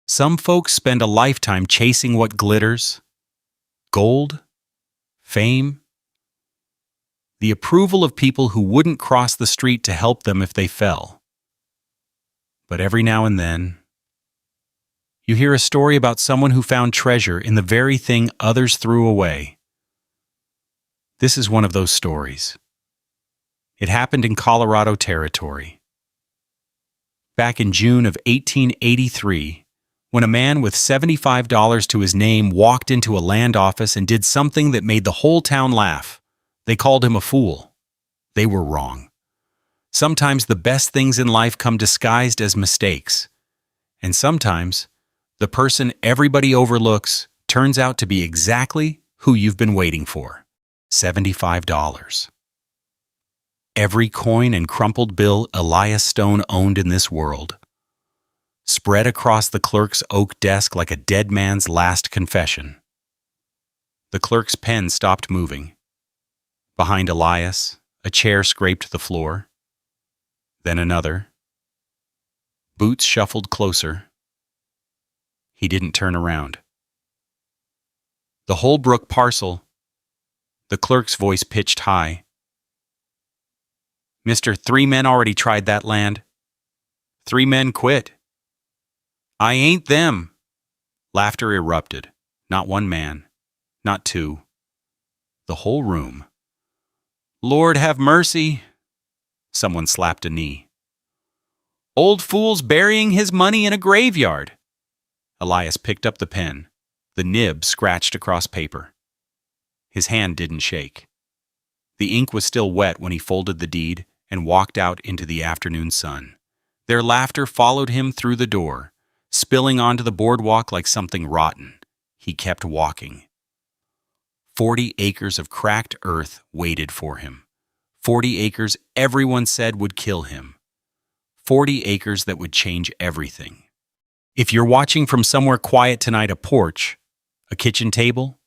Some folks spend a lifetime chasing what glitters: gold, fame, the approval of people who wouldn't cross the street to help them if they fell. But every now and then, you hear a story about someone who found treasure in the very thing others threw away. This is one of those stories. It happened in Colorado Territory. Back in June of 1883, when a man with $75 to his name walked into a land office and did something that made the whole town laugh. They called him a fool. They were wrong. Sometimes the best things in life come disguised as mistakes. And sometimes, the person everybody overlooks turns out to be exactly who you've been waiting for: $75. Every coin and crumpled bill Elias Stone owned in this world, spread across the clerk's oak desk like a dead man's last confession. The clerk's pen stopped moving. Behind Elias, a chair scraped the floor. Then another. Boots shuffled closer. He didn't turn around. The Holbrook parcel. The clerk's voice pitched high. "Mister, 3 men already tried that land. 3 men quit." "I ain't them." Laughter erupted. Not one man. Not 2. The whole room. "Lord have mercy." Someone slapped a knee. "Old fool's burying his money in a graveyard." Elias picked up the pen. The nib scratched across paper. His hand didn't shake. The ink was still wet when he folded the deed and walked out into the afternoon sun. Their laughter followed him through the door, spilling onto the boardwalk like something rotten. He kept walking. 40 acres of cracked earth waited for him. 40 acres everyone said would kill him. 40 acres that would change everything. If you're watching from somewhere quiet tonight, a porch, a kitchen table,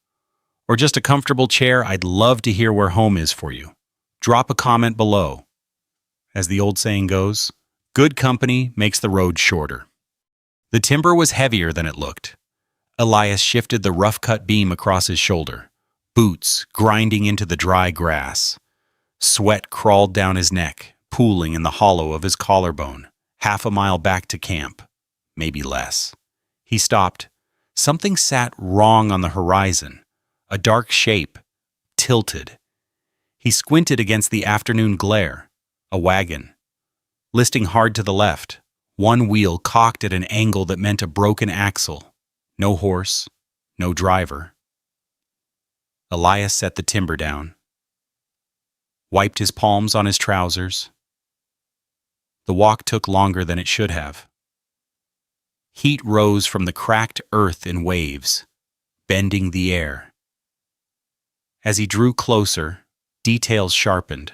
or just a comfortable chair, I'd love to hear where home is for you. Drop a comment below. As the old saying goes, good company makes the road shorter. The timber was heavier than it looked. Elias shifted the rough-cut beam across his shoulder. Boots grinding into the dry grass. Sweat crawled down his neck, pooling in the hollow of his collarbone. Half a mile back to camp. Maybe less. He stopped. Something sat wrong on the horizon. A dark shape. Tilted. He squinted against the afternoon glare. A wagon. Listing hard to the left. One wheel cocked at an angle that meant a broken axle. No horse. No driver. Elias set the timber down. Wiped his palms on his trousers. The walk took longer than it should have. Heat rose from the cracked earth in waves, bending the air. As he drew closer, details sharpened.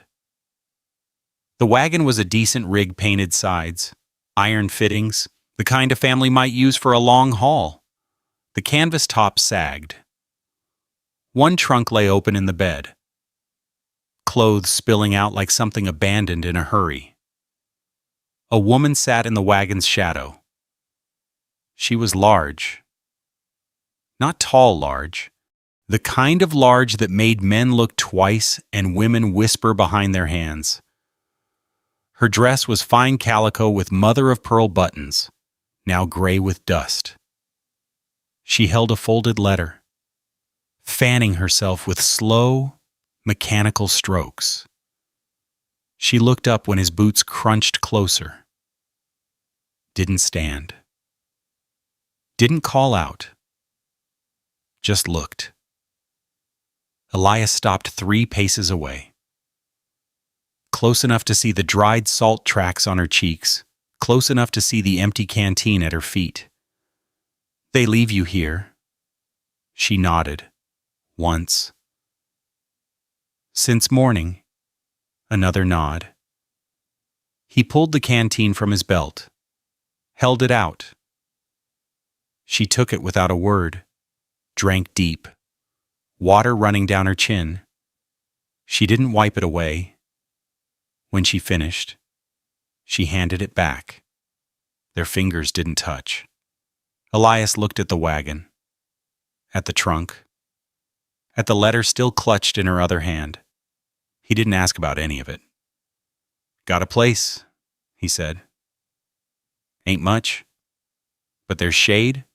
The wagon was a decent rig, painted sides, iron fittings, the kind a family might use for a long haul. The canvas top sagged. One trunk lay open in the bed, clothes spilling out like something abandoned in a hurry. A woman sat in the wagon's shadow. She was large. Not tall large, the kind of large that made men look twice and women whisper behind their hands. Her dress was fine calico with mother-of-pearl buttons, now gray with dust. She held a folded letter, fanning herself with slow, mechanical strokes. She looked up when his boots crunched closer. Didn't stand. Didn't call out. Just looked. Elias stopped 3 paces away. Close enough to see the dried salt tracks on her cheeks, close enough to see the empty canteen at her feet. "They leave you here." She nodded. Once. "Since morning." Another nod. He pulled the canteen from his belt, held it out. She took it without a word, drank deep, water running down her chin. She didn't wipe it away. When she finished, she handed it back. Their fingers didn't touch. Elias looked at the wagon, at the trunk, at the letter still clutched in her other hand. He didn't ask about any of it. "Got a place," he said. "Ain't much, but there's shade,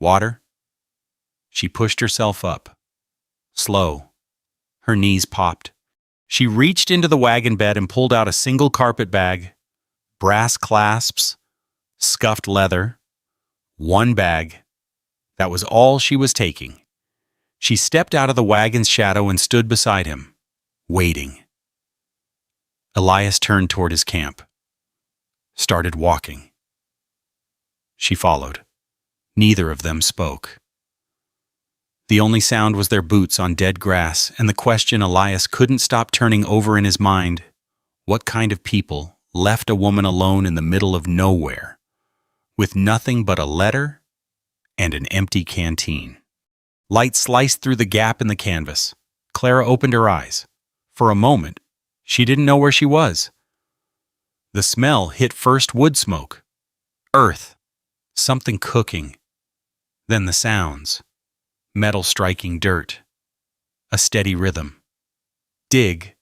water." She pushed herself up, slow. Her knees popped. She reached into the wagon bed and pulled out a single carpet bag, brass clasps, scuffed leather. One bag. That was all she was taking. She stepped out of the wagon's shadow and stood beside him, waiting. Elias turned toward his camp, started walking. She followed. Neither of them spoke. The only sound was their boots on dead grass, and the question Elias couldn't stop turning over in his mind: what kind of people left a woman alone in the middle of nowhere, with nothing but a letter and an empty canteen? Light sliced through the gap in the canvas. Clara opened her eyes. For a moment, she didn't know where she was. The smell hit first wood smoke, earth, something cooking, then the sounds. Metal striking dirt. A steady rhythm. Dig,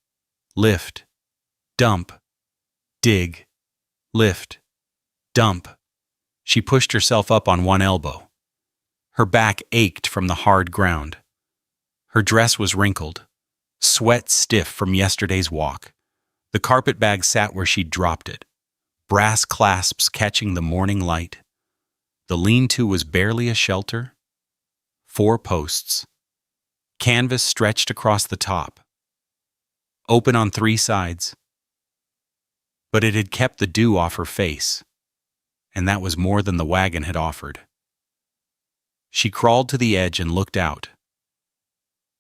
lift, dump, dig, lift, dump. She pushed herself up on one elbow. Her back ached from the hard ground. Her dress was wrinkled, sweat stiff from yesterday's walk. The carpet bag sat where she'd dropped it, brass clasps catching the morning light. The lean-to was barely a shelter. 4 posts. Canvas stretched across the top. Open on 3 sides. But it had kept the dew off her face, and that was more than the wagon had offered. She crawled to the edge and looked out.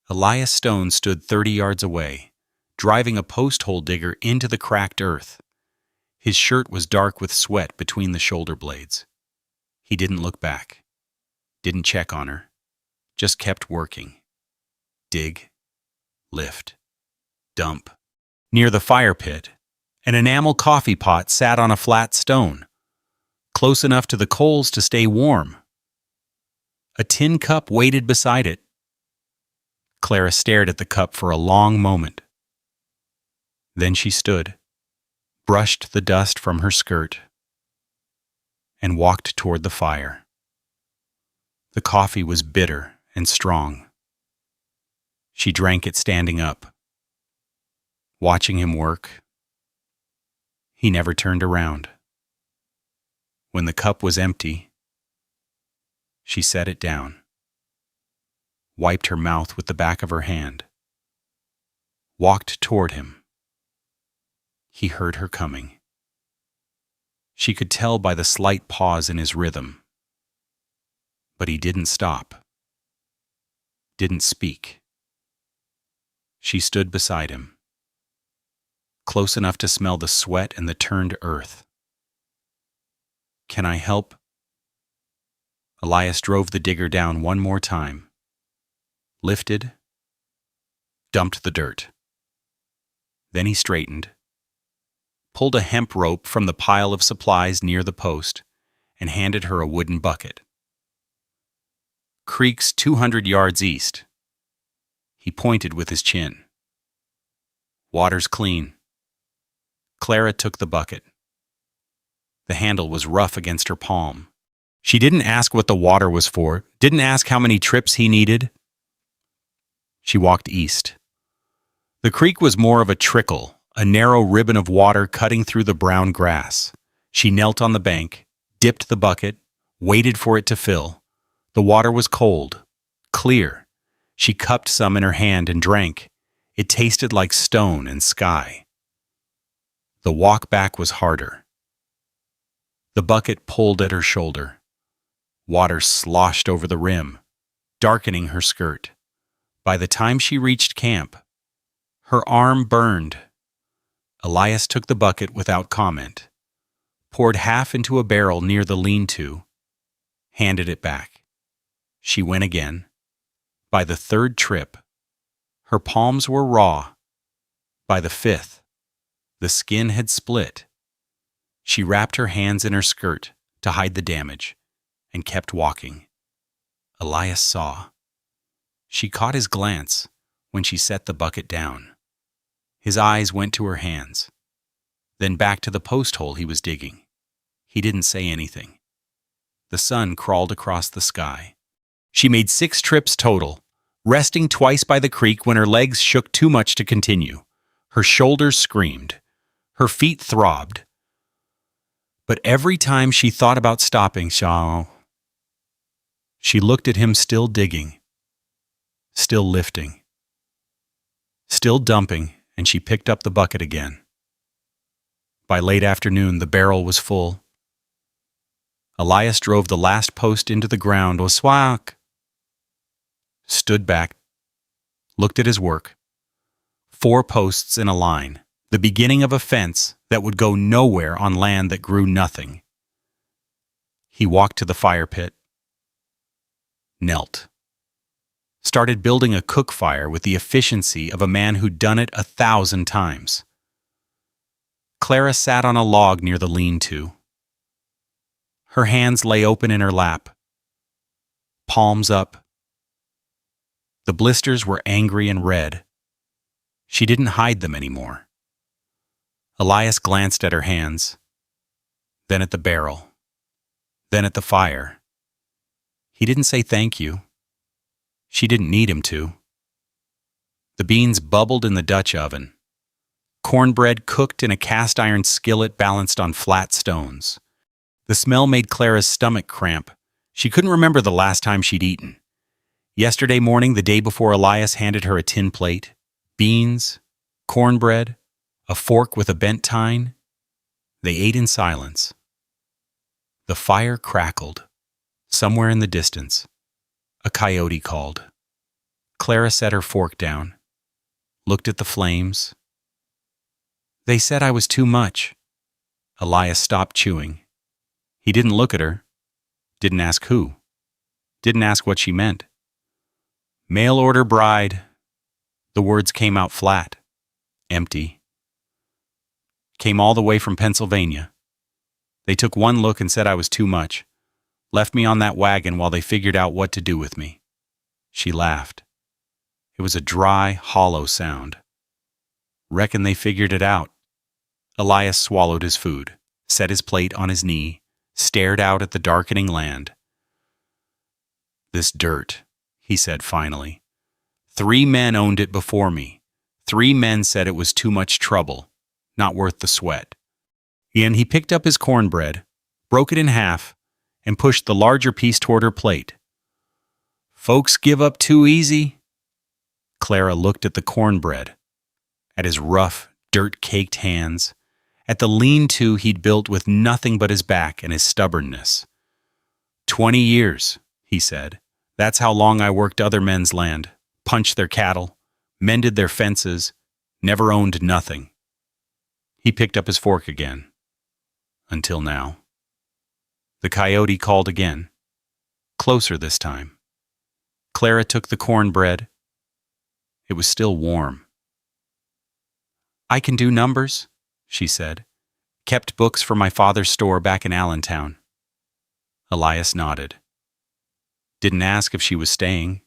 Elias Stone stood 30 yards away, driving a post-hole digger into the cracked earth. His shirt was dark with sweat between the shoulder blades. He didn't look back, didn't check on her. Just kept working. Dig, lift, dump. Near the fire pit, an enamel coffee pot sat on a flat stone, close enough to the coals to stay warm. A tin cup waited beside it. Clara stared at the cup for a long moment. Then she stood, brushed the dust from her skirt, and walked toward the fire. The coffee was bitter and strong. She drank it standing up, watching him work. He never turned around. When the cup was empty, she set it down, wiped her mouth with the back of her hand, walked toward him. He heard her coming. She could tell by the slight pause in his rhythm. But he didn't stop. Didn't speak. She stood beside him, close enough to smell the sweat and the turned earth. "Can I help?" Elias drove the digger down one more time, lifted, dumped the dirt. Then he straightened, pulled a hemp rope from the pile of supplies near the post, and handed her a wooden bucket. "Creek's 200 yards east." He pointed with his chin. "Water's clean." Clara took the bucket. The handle was rough against her palm. She didn't ask what the water was for, didn't ask how many trips he needed. She walked east. The creek was more of a trickle, a narrow ribbon of water cutting through the brown grass. She knelt on the bank, dipped the bucket, waited for it to fill. The water was cold, clear. She cupped some in her hand and drank. It tasted like stone and sky. The walk back was harder. The bucket pulled at her shoulder. Water sloshed over the rim, darkening her skirt. By the time she reached camp, her arm burned. Elias took the bucket without comment, poured half into a barrel near the lean-to, handed it back. She went again. By the 3rd trip, her palms were raw. By the 5th, the skin had split. She wrapped her hands in her skirt to hide the damage and kept walking. Elias saw. She caught his glance when she set the bucket down. His eyes went to her hands, then back to the post hole he was digging. He didn't say anything. The sun crawled across the sky. She made 6 trips total, resting twice by the creek when her legs shook too much to continue. Her shoulders screamed. Her feet throbbed. But every time she thought about stopping, she looked at him still digging, still lifting, still dumping, and she picked up the bucket again. By late afternoon, the barrel was full. Elias drove the last post into the ground, stood back, looked at his work. 4 posts in a line, the beginning of a fence that would go nowhere on land that grew nothing. He walked to the fire pit, knelt, started building a cook fire with the efficiency of a man who'd done it 1,000 times. Clara sat on a log near the lean-to. Her hands lay open in her lap, palms up. The blisters were angry and red. She didn't hide them anymore. Elias glanced at her hands, then at the barrel, then at the fire. He didn't say thank you. She didn't need him to. The beans bubbled in the Dutch oven. Cornbread cooked in a cast-iron skillet balanced on flat stones. The smell made Clara's stomach cramp. She couldn't remember the last time she'd eaten. Yesterday morning, the day before Elias handed her a tin plate, beans, cornbread, a fork with a bent tine. They ate in silence. The fire crackled. Somewhere in the distance, a coyote called. Clara set her fork down, looked at the flames. They said I was too much. Elias stopped chewing. He didn't look at her, didn't ask who, didn't ask what she meant. Mail order bride. The words came out flat, empty. Came all the way from Pennsylvania. They took one look and said I was too much. Left me on that wagon while they figured out what to do with me. She laughed. It was a dry, hollow sound. Reckon they figured it out. Elias swallowed his food, set his plate on his knee, stared out at the darkening land. This dirt, he said finally. 3 men owned it before me. 3 men said it was too much trouble, not worth the sweat. And he picked up his cornbread, broke it in half, and pushed the larger piece toward her plate. Folks give up too easy. Clara looked at the cornbread, at his rough, dirt-caked hands, at the lean-to he'd built with nothing but his back and his stubbornness. 20 years, he said. That's how long I worked other men's land, punched their cattle, mended their fences, never owned nothing. He picked up his fork again. Until now. The coyote called again, closer this time. Clara took the cornbread. It was still warm. I can do numbers, she said. Kept books for my father's store back in Allentown. Elias nodded. Didn't ask if she was staying.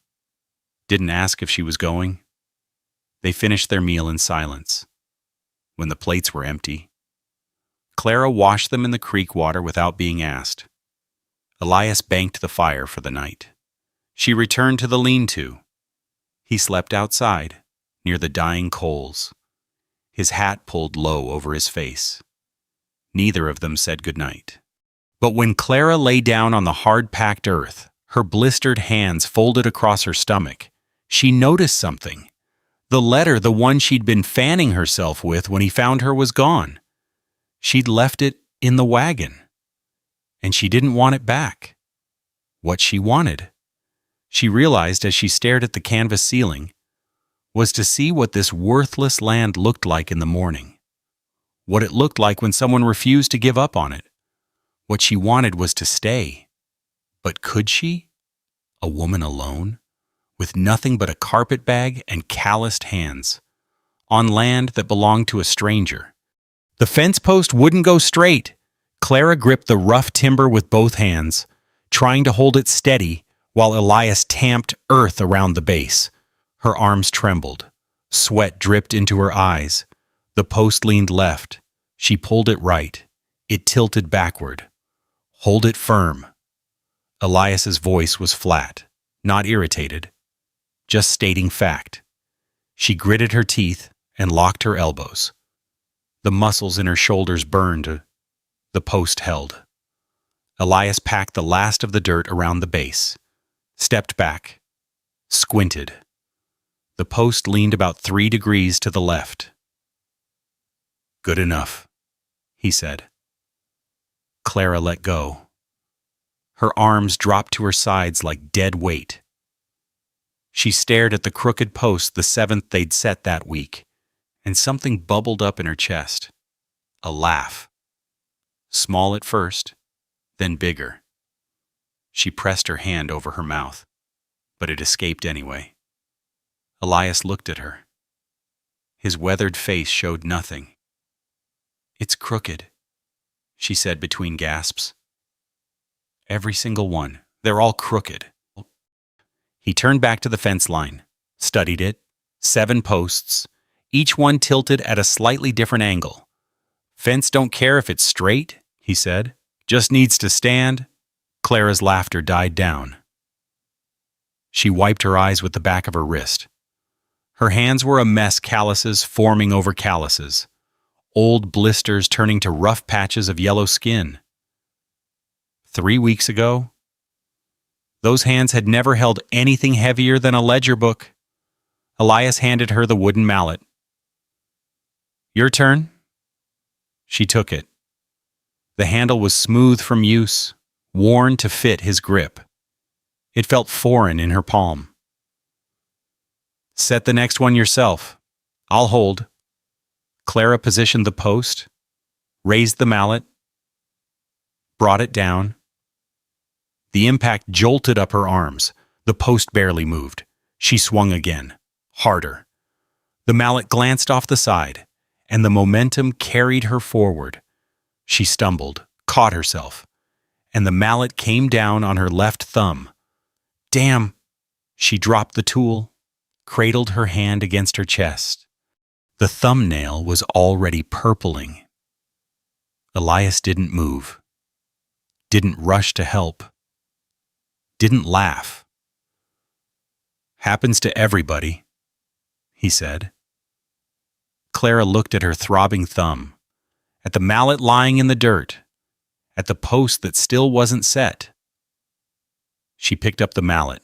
Didn't ask if she was going. They finished their meal in silence. When the plates were empty, Clara washed them in the creek water without being asked. Elias banked the fire for the night. She returned to the lean-to. He slept outside, near the dying coals, his hat pulled low over his face. Neither of them said goodnight. But when Clara lay down on the hard-packed earth, her blistered hands folded across her stomach, she noticed something. The letter, the one she'd been fanning herself with when he found her, was gone. She'd left it in the wagon, and she didn't want it back. What she wanted, she realized as she stared at the canvas ceiling, was to see what this worthless land looked like in the morning, what it looked like when someone refused to give up on it. What she wanted was to stay. But could she? A woman alone, with nothing but a carpet bag and calloused hands, on land that belonged to a stranger. The fence post wouldn't go straight. Clara gripped the rough timber with both hands, trying to hold it steady while Elias tamped earth around the base. Her arms trembled. Sweat dripped into her eyes. The post leaned left. She pulled it right. It tilted backward. Hold it firm. Elias's voice was flat, not irritated, just stating fact. She gritted her teeth and locked her elbows. The muscles in her shoulders burned. The post held. Elias packed the last of the dirt around the base, stepped back, squinted. The post leaned about 3 degrees to the left. Good enough, he said. Clara let go. Her arms dropped to her sides like dead weight. She stared at the crooked post, the 7th they'd set that week, and something bubbled up in her chest. A laugh. Small at first, then bigger. She pressed her hand over her mouth, but it escaped anyway. Elias looked at her. His weathered face showed nothing. It's crooked, she said between gasps. Every single one. They're all crooked. He turned back to the fence line, studied it. 7 posts, each one tilted at a slightly different angle. Fence don't care if it's straight, he said. Just needs to stand. Clara's laughter died down. She wiped her eyes with the back of her wrist. Her hands were a mess, calluses forming over calluses. Old blisters turning to rough patches of yellow skin. 3 weeks ago, those hands had never held anything heavier than a ledger book. Elias handed her the wooden mallet. Your turn. She took it. The handle was smooth from use, worn to fit his grip. It felt foreign in her palm. Set the next one yourself. I'll hold. Clara positioned the post, raised the mallet, brought it down. The impact jolted up her arms. The post barely moved. She swung again, harder. The mallet glanced off the side, and the momentum carried her forward. She stumbled, caught herself, and the mallet came down on her left thumb. Damn! She dropped the tool, cradled her hand against her chest. The thumbnail was already purpling. Elias didn't move, didn't rush to help, didn't laugh. Happens to everybody, he said. Clara looked at her throbbing thumb, at the mallet lying in the dirt, at the post that still wasn't set. She picked up the mallet,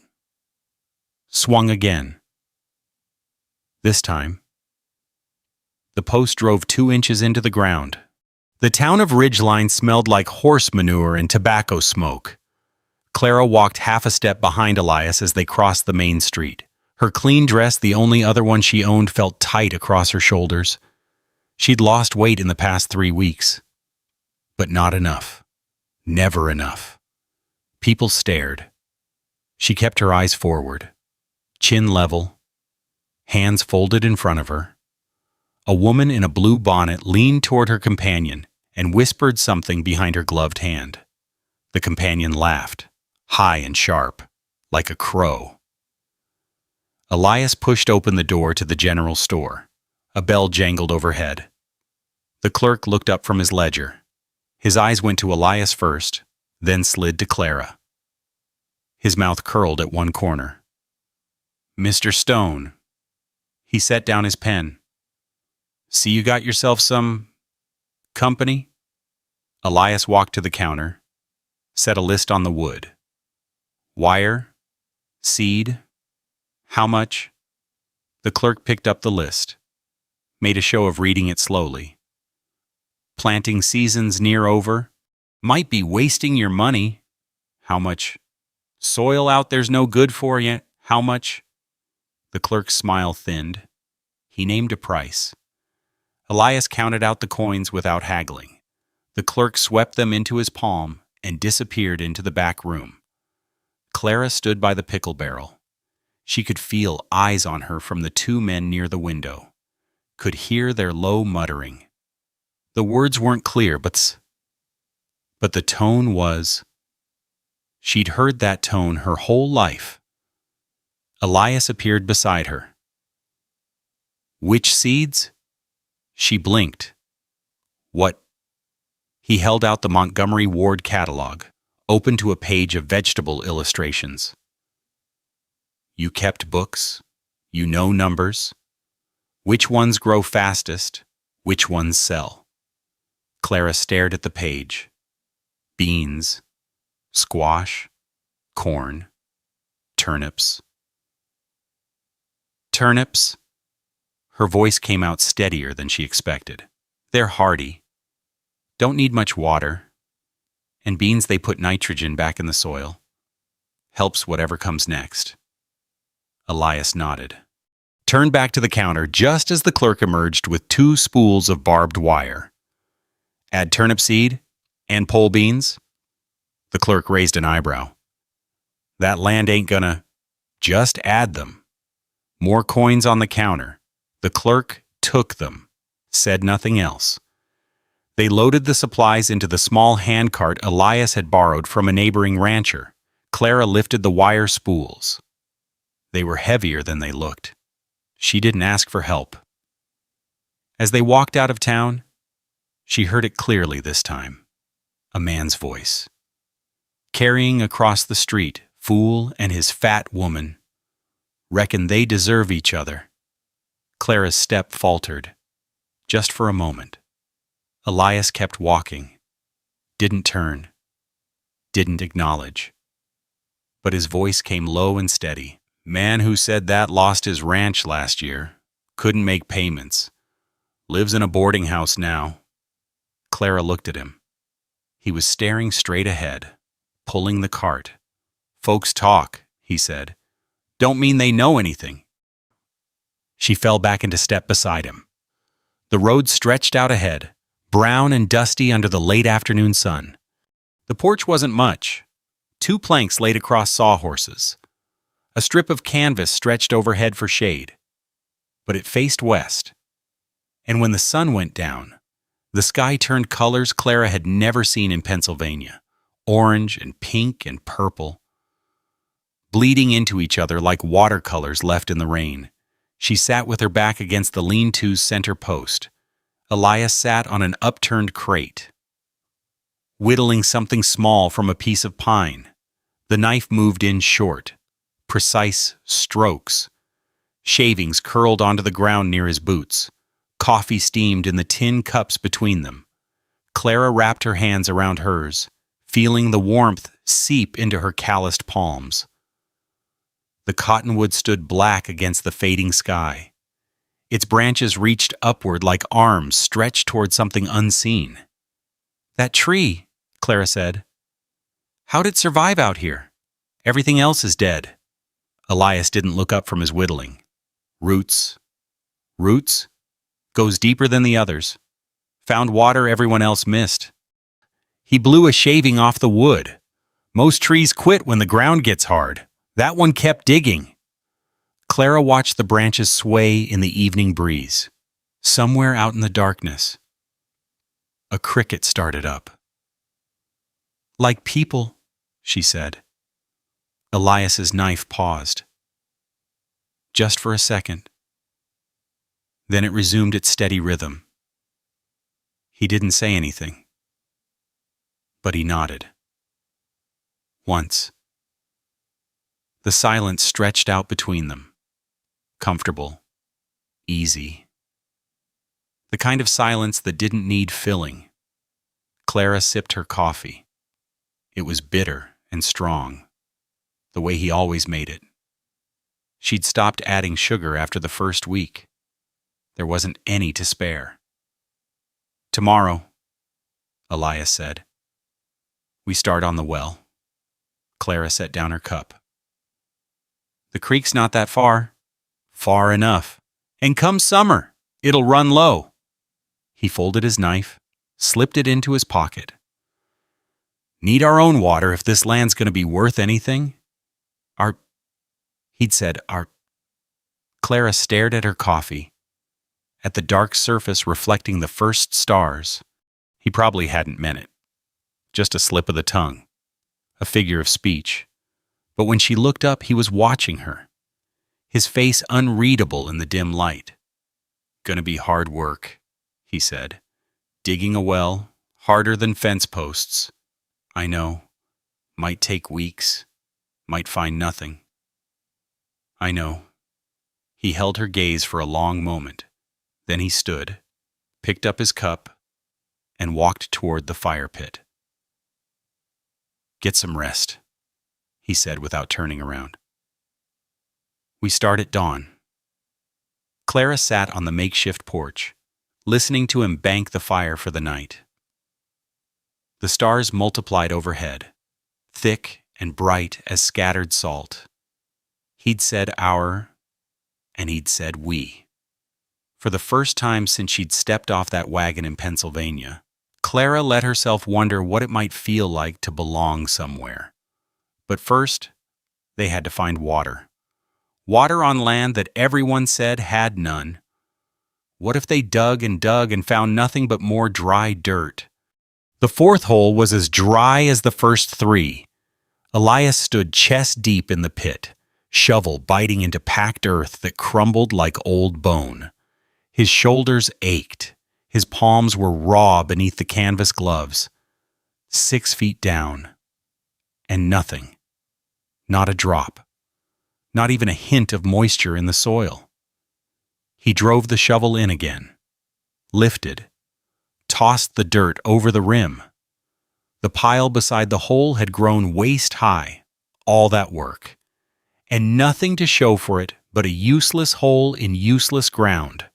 swung again. This time, the post drove 2 inches into the ground. The town of Ridgeline smelled like horse manure and tobacco smoke. Clara walked half a step behind Elias as they crossed the main street. Her clean dress, the only other one she owned, felt tight across her shoulders. She'd lost weight in the past 3 weeks. But not enough. Never enough. People stared. She kept her eyes forward, chin level, hands folded in front of her. A woman in a blue bonnet leaned toward her companion and whispered something behind her gloved hand. The companion laughed, high and sharp, like a crow. Elias pushed open the door to the general store. A bell jangled overhead. The clerk looked up from his ledger. His eyes went to Elias first, then slid to Clara. His mouth curled at one corner. Mr. Stone. He set down his pen. See you got yourself some company? Elias walked to the counter, set a list on the wood. Wire, seed, how much? The clerk picked up the list, made a show of reading it slowly. Planting season's near over. Might be wasting your money. How much? Soil out there's no good for you. How much? The clerk's smile thinned. He named a price. Elias counted out the coins without haggling. The clerk swept them into his palm and disappeared into the back room. Clara stood by the pickle barrel. She could feel eyes on her from the 2 men near the window, could hear their low muttering. The words weren't clear, but the tone was, She'd heard that tone her whole life. Elias appeared beside her. Which seeds? She blinked. What? He held out the Montgomery Ward catalog, open to a page of vegetable illustrations. You kept books. You know numbers. Which ones grow fastest? Which ones sell? Clara stared at the page. Beans, squash, corn, turnips. Turnips? Her voice came out steadier than she expected. They're hardy. Don't need much water. And beans, they put nitrogen back in the soil. Helps whatever comes next. Elias nodded. Turned back to the counter just as the clerk emerged with 2 spools of barbed wire. Add turnip seed and pole beans? The clerk raised an eyebrow. That land ain't gonna... Just add them. More coins on the counter. The clerk took them, said nothing else. They loaded the supplies into the small handcart Elias had borrowed from a neighboring rancher. Clara lifted the wire spools. They were heavier than they looked. She didn't ask for help. As they walked out of town, she heard it clearly this time. A man's voice. Carrying across the street, Fool and his fat woman. Reckon they deserve each other. Clara's step faltered, just for a moment. Elias kept walking. Didn't turn. Didn't acknowledge. But his voice came low and steady. Man who said that lost his ranch last year. Couldn't make payments. Lives in a boarding house now. Clara looked at him. He was staring straight ahead, pulling the cart. Folks talk, he said. Don't mean they know anything. She fell back into step beside him. The road stretched out ahead, brown and dusty under the late afternoon sun. The porch wasn't much. 2 planks laid across sawhorses. A strip of canvas stretched overhead for shade. But it faced west. And when the sun went down, the sky turned colors Clara had never seen in Pennsylvania. Orange and pink and purple. Bleeding into each other like watercolors left in the rain. She sat with her back against the lean-to's center post. Elias sat on an upturned crate, whittling something small from a piece of pine. The knife moved in short, precise strokes. Shavings curled onto the ground near his boots. Coffee steamed in the tin cups between them. Clara wrapped her hands around hers, feeling the warmth seep into her calloused palms. The cottonwood stood black against the fading sky. Its branches reached upward like arms stretched toward something unseen. That tree, Clara said. How'd it survive out here? Everything else is dead. Elias didn't look up from his whittling. Roots. Roots? Goes deeper than the others. Found water everyone else missed. He blew a shaving off the wood. Most trees quit when the ground gets hard. That one kept digging. Clara watched the branches sway in the evening breeze. Somewhere out in the darkness, a cricket started up. Like people, she said. Elias's knife paused. Just for a second. Then it resumed its steady rhythm. He didn't say anything, but he nodded. Once. The silence stretched out between them. Comfortable. Easy. The kind of silence that didn't need filling. Clara sipped her coffee. It was bitter and strong, the way he always made it. She'd stopped adding sugar after the first week. There wasn't any to spare. Tomorrow, Elias said. We start on the well. Clara set down her cup. The creek's not that far. Far enough. And come summer, it'll run low. He folded his knife, slipped it into his pocket. Need our own water if this land's going to be worth anything? He'd said, Clara stared at her coffee, at the dark surface reflecting the first stars. He probably hadn't meant it. Just a slip of the tongue. a figure of speech. But when she looked up, he was watching her, his face unreadable in the dim light. "Gonna be hard work," he said. "Digging a well, harder than fence posts. I know. Might take weeks. Might find nothing. I know." He held her gaze for a long moment. Then he stood, picked up his cup, and walked toward the fire pit. "Get some rest," he said without turning around. "We start at dawn." Clara sat on the makeshift porch, listening to him bank the fire for the night. The stars multiplied overhead, thick and bright as scattered salt. He'd said our, and he'd said we. For the first time since she'd stepped off that wagon in Pennsylvania, Clara let herself wonder what it might feel like to belong somewhere. But first, they had to find water. Water on land that everyone said had none. What if they dug and found nothing but more dry dirt? The fourth hole was as dry as the first three. Elias stood chest deep in the pit, shovel biting into packed earth that crumbled like old bone. His shoulders ached. His palms were raw beneath the canvas gloves. 6 feet down. And nothing. Not a drop. Not even a hint of moisture in the soil. He drove the shovel in again. Lifted. Tossed the dirt over the rim. The pile beside the hole had grown waist high. All that work. And nothing to show for it but a useless hole in useless ground.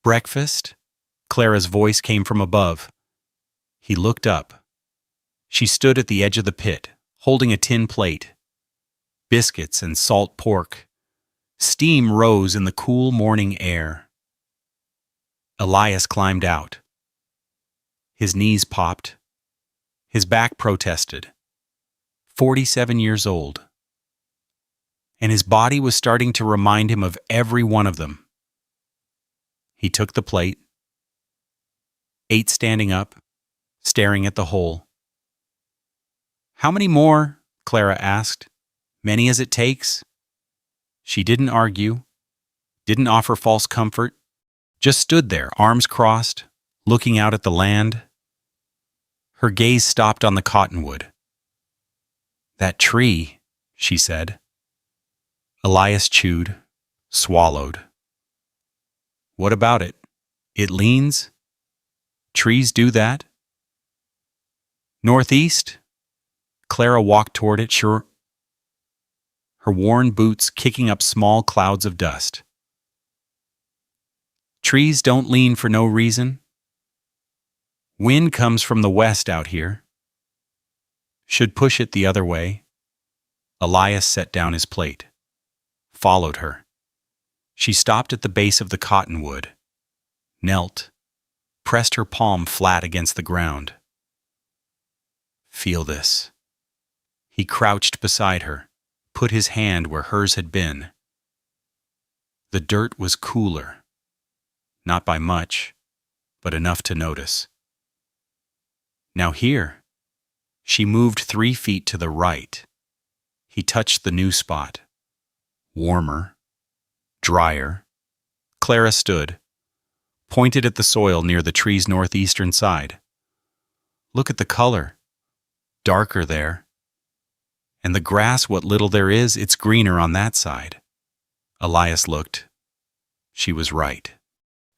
"Breakfast?" Clara's voice came from above. He looked up. She stood at the edge of the pit, holding a tin plate. Biscuits and salt pork. Steam rose in the cool morning air. Elias climbed out. His knees popped. His back protested. 47 years old. And his body was starting to remind him of every one of them. He took the plate, ate standing up, staring at the hole. "How many more?" Clara asked. "Many as it takes?" She didn't argue, didn't offer false comfort, just stood there, arms crossed, looking out at the land. Her gaze stopped on the cottonwood. "That tree," she said. Elias chewed, swallowed. "What about it? It leans? Trees do that?" "Northeast?" Clara walked toward it, her worn boots kicking up small clouds of dust. "Trees don't lean for no reason. Wind comes from the west out here. Should push it the other way." Elias set down his plate, followed her. She stopped at the base of the cottonwood, knelt, pressed her palm flat against the ground. "Feel this." He crouched beside her, put his hand where hers had been. The dirt was cooler, not by much, but enough to notice. "Now here." She moved 3 feet to the right. He touched the new spot. Warmer. Drier. Clara stood, pointed at the soil near the tree's northeastern side. "Look at the color. Darker there. And the grass, what little there is, it's greener on that side." Elias looked. She was right.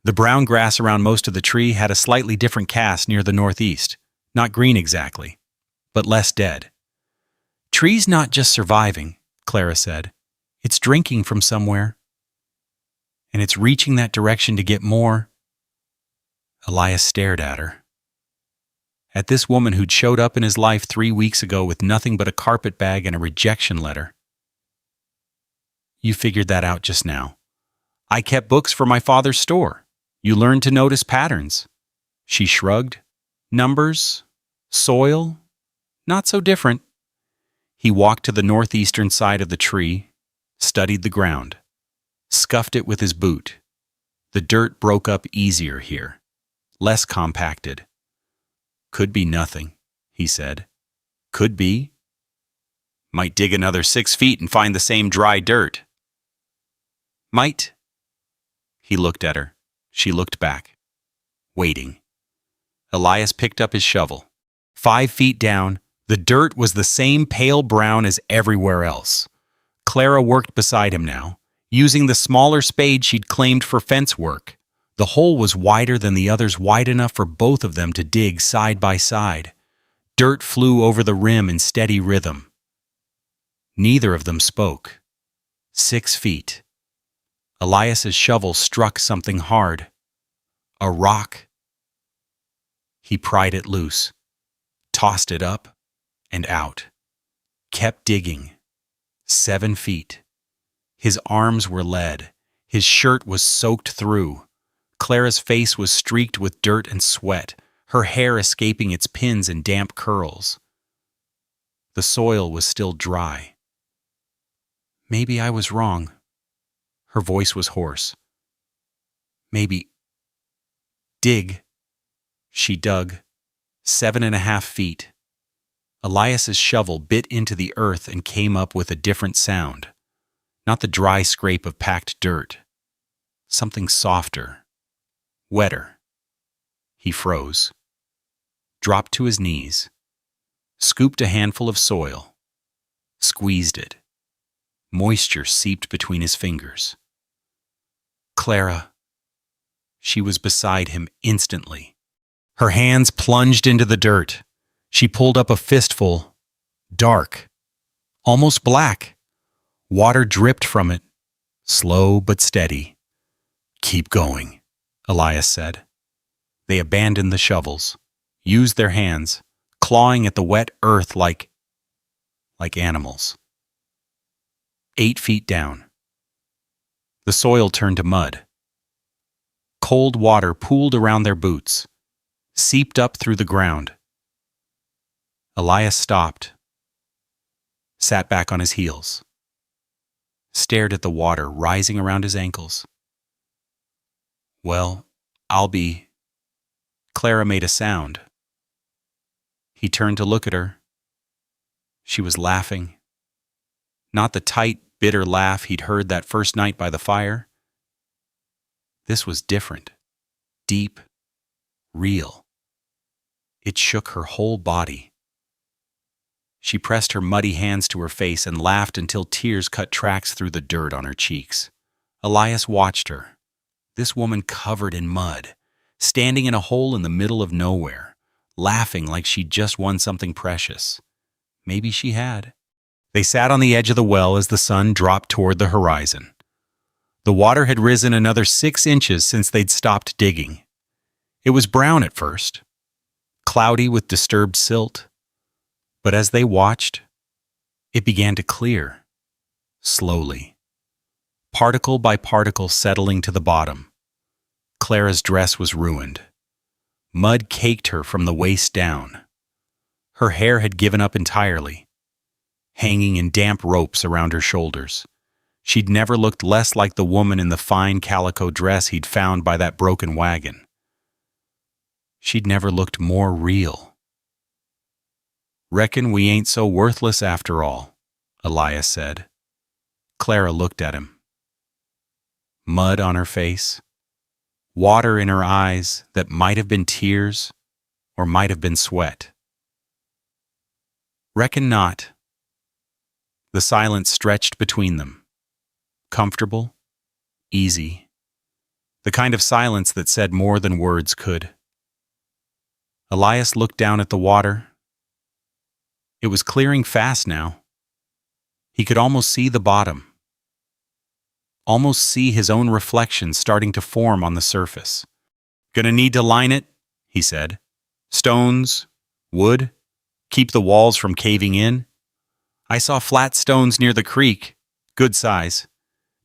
The brown grass around most of the tree had a slightly different cast near the northeast. Not green exactly, but less dead. "Tree's not just surviving," Clara said. "It's drinking from somewhere. And it's reaching that direction to get more." Elias stared at her. At this woman who'd showed up in his life 3 weeks ago with nothing but a carpet bag and a rejection letter. "You figured that out just now. I kept books for my father's store. You learned to notice patterns." She shrugged. "Numbers, soil, not so different." He walked to the northeastern side of the tree, studied the ground. Scuffed it with his boot. The dirt broke up easier here, less compacted. "Could be nothing," he said. Could be. Might dig another 6 feet and find the same dry dirt. Might. He looked at her. She looked back, waiting. Elias picked up his shovel. 5 feet down, the dirt was the same pale brown as everywhere else. Clara worked beside him now, using the smaller spade she'd claimed for fence work. The hole was wider than the others, wide enough for both of them to dig side by side. Dirt flew over the rim in steady rhythm. Neither of them spoke. 6 feet. Elias's shovel struck something hard. A rock. He pried it loose, tossed it up and out, kept digging. 7 feet. His arms were lead. His shirt was soaked through. Clara's face was streaked with dirt and sweat, her hair escaping its pins and damp curls. The soil was still dry. Maybe I was wrong. Her voice was hoarse. Maybe. Dig. She dug. 7.5 feet. Elias's shovel bit into the earth and came up with a different sound. Not the dry scrape of packed dirt. Something softer. Wetter. He froze. Dropped to his knees. Scooped a handful of soil. Squeezed it. Moisture seeped between his fingers. Clara. She was beside him instantly. Her hands plunged into the dirt. She pulled up a fistful. Dark. Almost black. Water dripped from it. Slow but steady. Keep going, Elias said. They abandoned the shovels, used their hands, clawing at the wet earth like animals. 8 feet down. The soil turned to mud. Cold water pooled around their boots, seeped up through the ground. Elias stopped, sat back on his heels, stared at the water rising around his ankles. Well, I'll be... Clara made a sound. He turned to look at her. She was laughing. Not the tight, bitter laugh he'd heard that first night by the fire. This was different, deep, real. It shook her whole body. She pressed her muddy hands to her face and laughed until tears cut tracks through the dirt on her cheeks. Elias watched her. This woman covered in mud, standing in a hole in the middle of nowhere, laughing like she'd just won something precious. Maybe she had. They sat on the edge of the well as the sun dropped toward the horizon. The water had risen another 6 inches since they'd stopped digging. It was brown at first, cloudy with disturbed silt. But as they watched, it began to clear, slowly, particle by particle settling to the bottom. Clara's dress was ruined. Mud caked her from the waist down. Her hair had given up entirely, hanging in damp ropes around her shoulders. She'd never looked less like the woman in the fine calico dress he'd found by that broken wagon. She'd never looked more real. Reckon we ain't so worthless after all, Elias said. Clara looked at him. Mud on her face, water in her eyes that might have been tears or might have been sweat. Reckon not. The silence stretched between them. Comfortable, easy. The kind of silence that said more than words could. Elias looked down at the water. It was clearing fast now. He could almost see the bottom. Almost see his own reflection starting to form on the surface. Gonna need to line it, he said. Stones, wood, keep the walls from caving in. I saw flat stones near the creek, good size.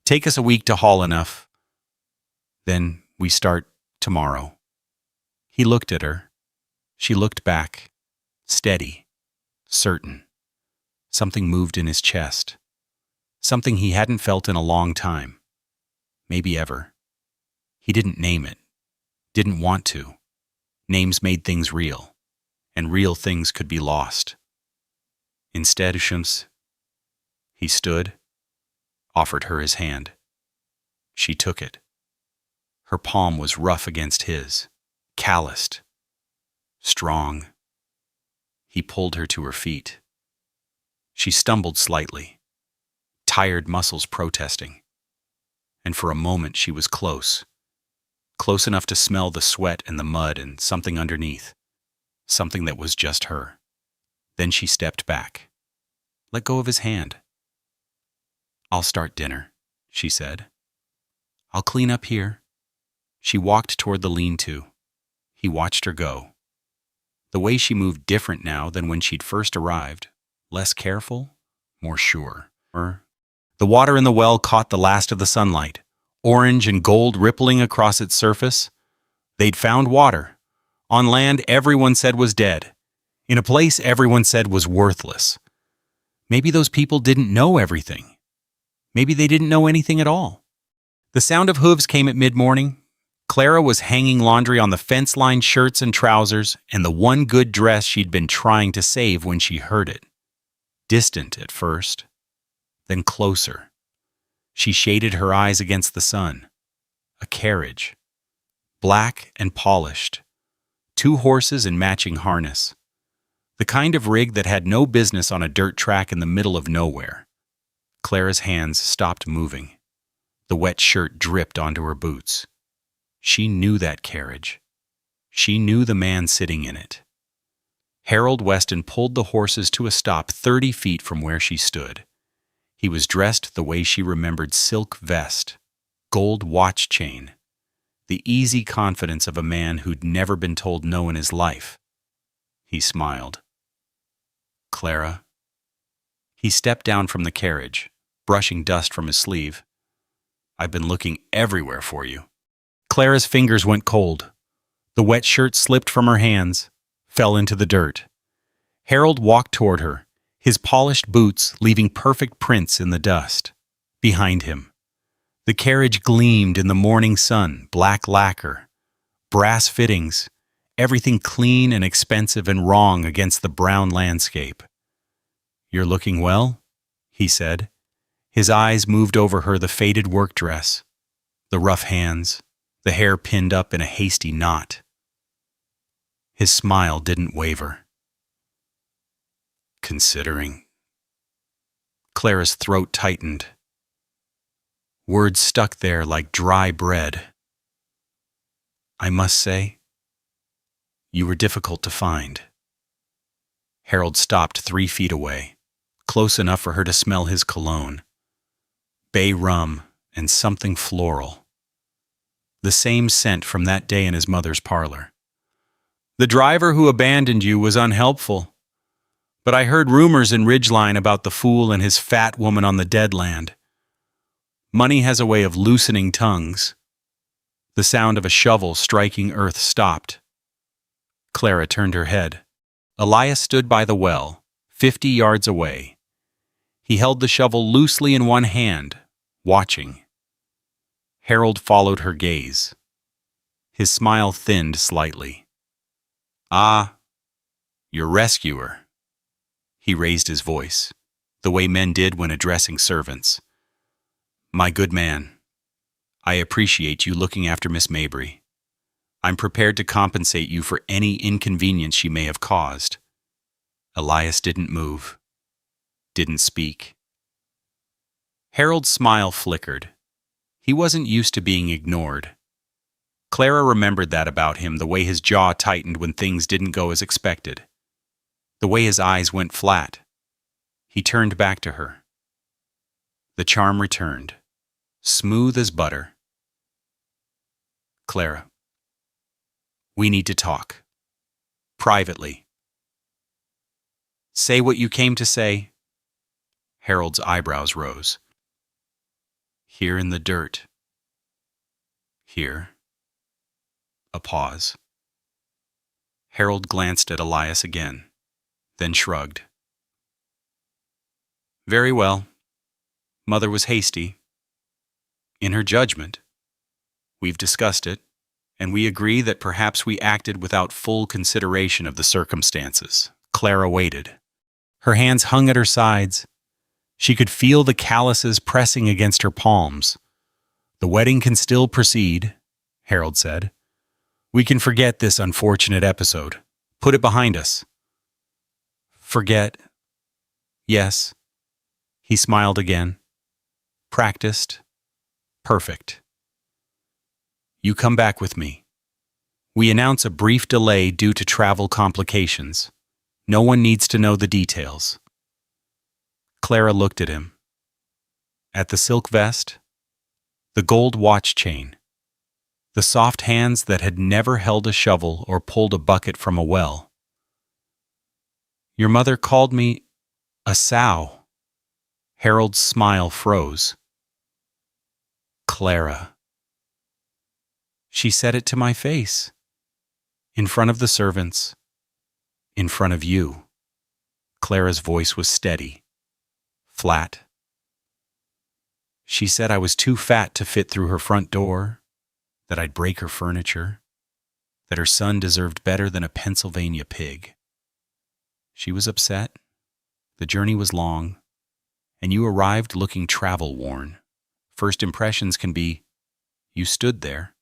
Take us a week to haul enough. Then we start tomorrow. He looked at her. She looked back, steady. Certain. Something moved in his chest. Something he hadn't felt in a long time. Maybe ever. He didn't name it. Didn't want to. Names made things real. And real things could be lost. Instead, Shums, he stood, offered her his hand. She took it. Her palm was rough against his, calloused, strong. He pulled her to her feet. She stumbled slightly, tired muscles protesting. And for a moment she was close enough to smell the sweat and the mud and something underneath, something that was just her. Then she stepped back, let go of his hand. "I'll start dinner," she said. "I'll clean up here." She walked toward the lean-to. He watched her go. The way she moved different now than when she'd first arrived, less careful, more sure. The water in the well caught the last of the sunlight, orange and gold rippling across its surface. They'd found water. On land everyone said was dead. In a place everyone said was worthless. Maybe those people didn't know everything. Maybe they didn't know anything at all. The sound of hooves came at mid-morning. Clara was hanging laundry on the fence-lined shirts and trousers and the one good dress she'd been trying to save when she heard it. Distant at first, then closer. She shaded her eyes against the sun. A carriage, black and polished. 2 horses in matching harness. The kind of rig that had no business on a dirt track in the middle of nowhere. Clara's hands stopped moving. The wet shirt dripped onto her boots. She knew that carriage. She knew the man sitting in it. Harold Weston pulled the horses to a stop 30 feet from where she stood. He was dressed the way she remembered: silk vest, gold watch chain, the easy confidence of a man who'd never been told no in his life. He smiled. "Clara." He stepped down from the carriage, brushing dust from his sleeve. "I've been looking everywhere for you." Clara's fingers went cold. The wet shirt slipped from her hands, fell into the dirt. Harold walked toward her, his polished boots leaving perfect prints in the dust. Behind him, the carriage gleamed in the morning sun, black lacquer, brass fittings, everything clean and expensive and wrong against the brown landscape. "You're looking well," he said. His eyes moved over her, the faded work dress, the rough hands, the hair pinned up in a hasty knot. His smile didn't waver. "Considering." Clara's throat tightened. Words stuck there like dry bread. "I must say, you were difficult to find." Harold stopped 3 feet away, close enough for her to smell his cologne. Bay rum and something floral. The same scent from that day in his mother's parlor. "The driver who abandoned you was unhelpful. But I heard rumors in Ridgeline about the fool and his fat woman on the dead land. Money has a way of loosening tongues." The sound of a shovel striking earth stopped. Clara turned her head. Elias stood by the well, 50 yards away. He held the shovel loosely in one hand, watching. Harold followed her gaze. His smile thinned slightly. "Ah, your rescuer." He raised his voice, the way men did when addressing servants. "My good man, I appreciate you looking after Miss Mabry. I'm prepared to compensate you for any inconvenience she may have caused." Elias didn't move, didn't speak. Harold's smile flickered. He wasn't used to being ignored. Clara remembered that about him, the way his jaw tightened when things didn't go as expected. The way his eyes went flat. He turned back to her. The charm returned, smooth as butter. "Clara, we need to talk. Privately." "Say what you came to say." Harold's eyebrows rose. "Here in the dirt." "Here." A pause. Harold glanced at Elias again, then shrugged. "Very well. Mother was hasty. In her judgment. We've discussed it, and we agree that perhaps we acted without full consideration of the circumstances." Clara waited. Her hands hung at her sides. She could feel the calluses pressing against her palms. "The wedding can still proceed," Harold said. "We can forget this unfortunate episode. Put it behind us." "Forget?" "Yes." He smiled again. "Practiced? Perfect. You come back with me. We announce a brief delay due to travel complications. No one needs to know the details." Clara looked at him. At the silk vest, the gold watch chain, the soft hands that had never held a shovel or pulled a bucket from a well. "Your mother called me a sow." Harold's smile froze. "Clara." "She said it to my face. In front of the servants. In front of you." Clara's voice was steady, flat. "She said I was too fat to fit through her front door, that I'd break her furniture, that her son deserved better than a Pennsylvania pig. She was upset. The journey was long, and you arrived looking travel-worn. First impressions can be, you stood there."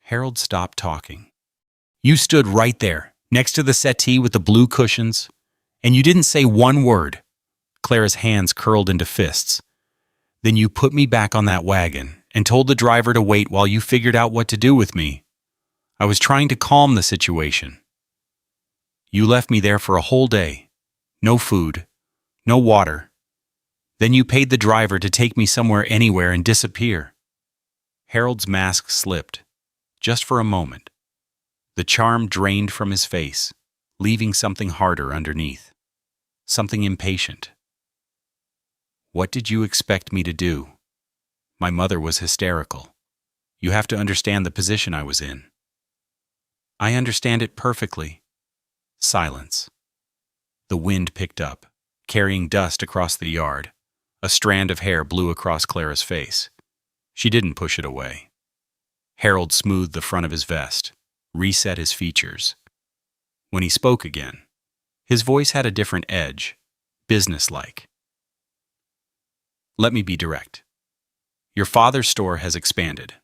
Harold stopped talking. "You stood right there, next to the settee with the blue cushions, and you didn't say one word." Clara's hands curled into fists. "Then you put me back on that wagon and told the driver to wait while you figured out what to do with me. I was trying to calm the situation. You left me there for a whole day. No food, no water. Then you paid the driver to take me somewhere anywhere and disappear." Harold's mask slipped, just for a moment. The charm drained from his face, leaving something harder underneath. Something impatient. "What did you expect me to do? My mother was hysterical. You have to understand the position I was in." "I understand it perfectly." Silence. The wind picked up, carrying dust across the yard. A strand of hair blew across Clara's face. She didn't push it away. Harold smoothed the front of his vest, reset his features. When he spoke again, his voice had a different edge, businesslike. "Let me be direct. Your father's store has expanded.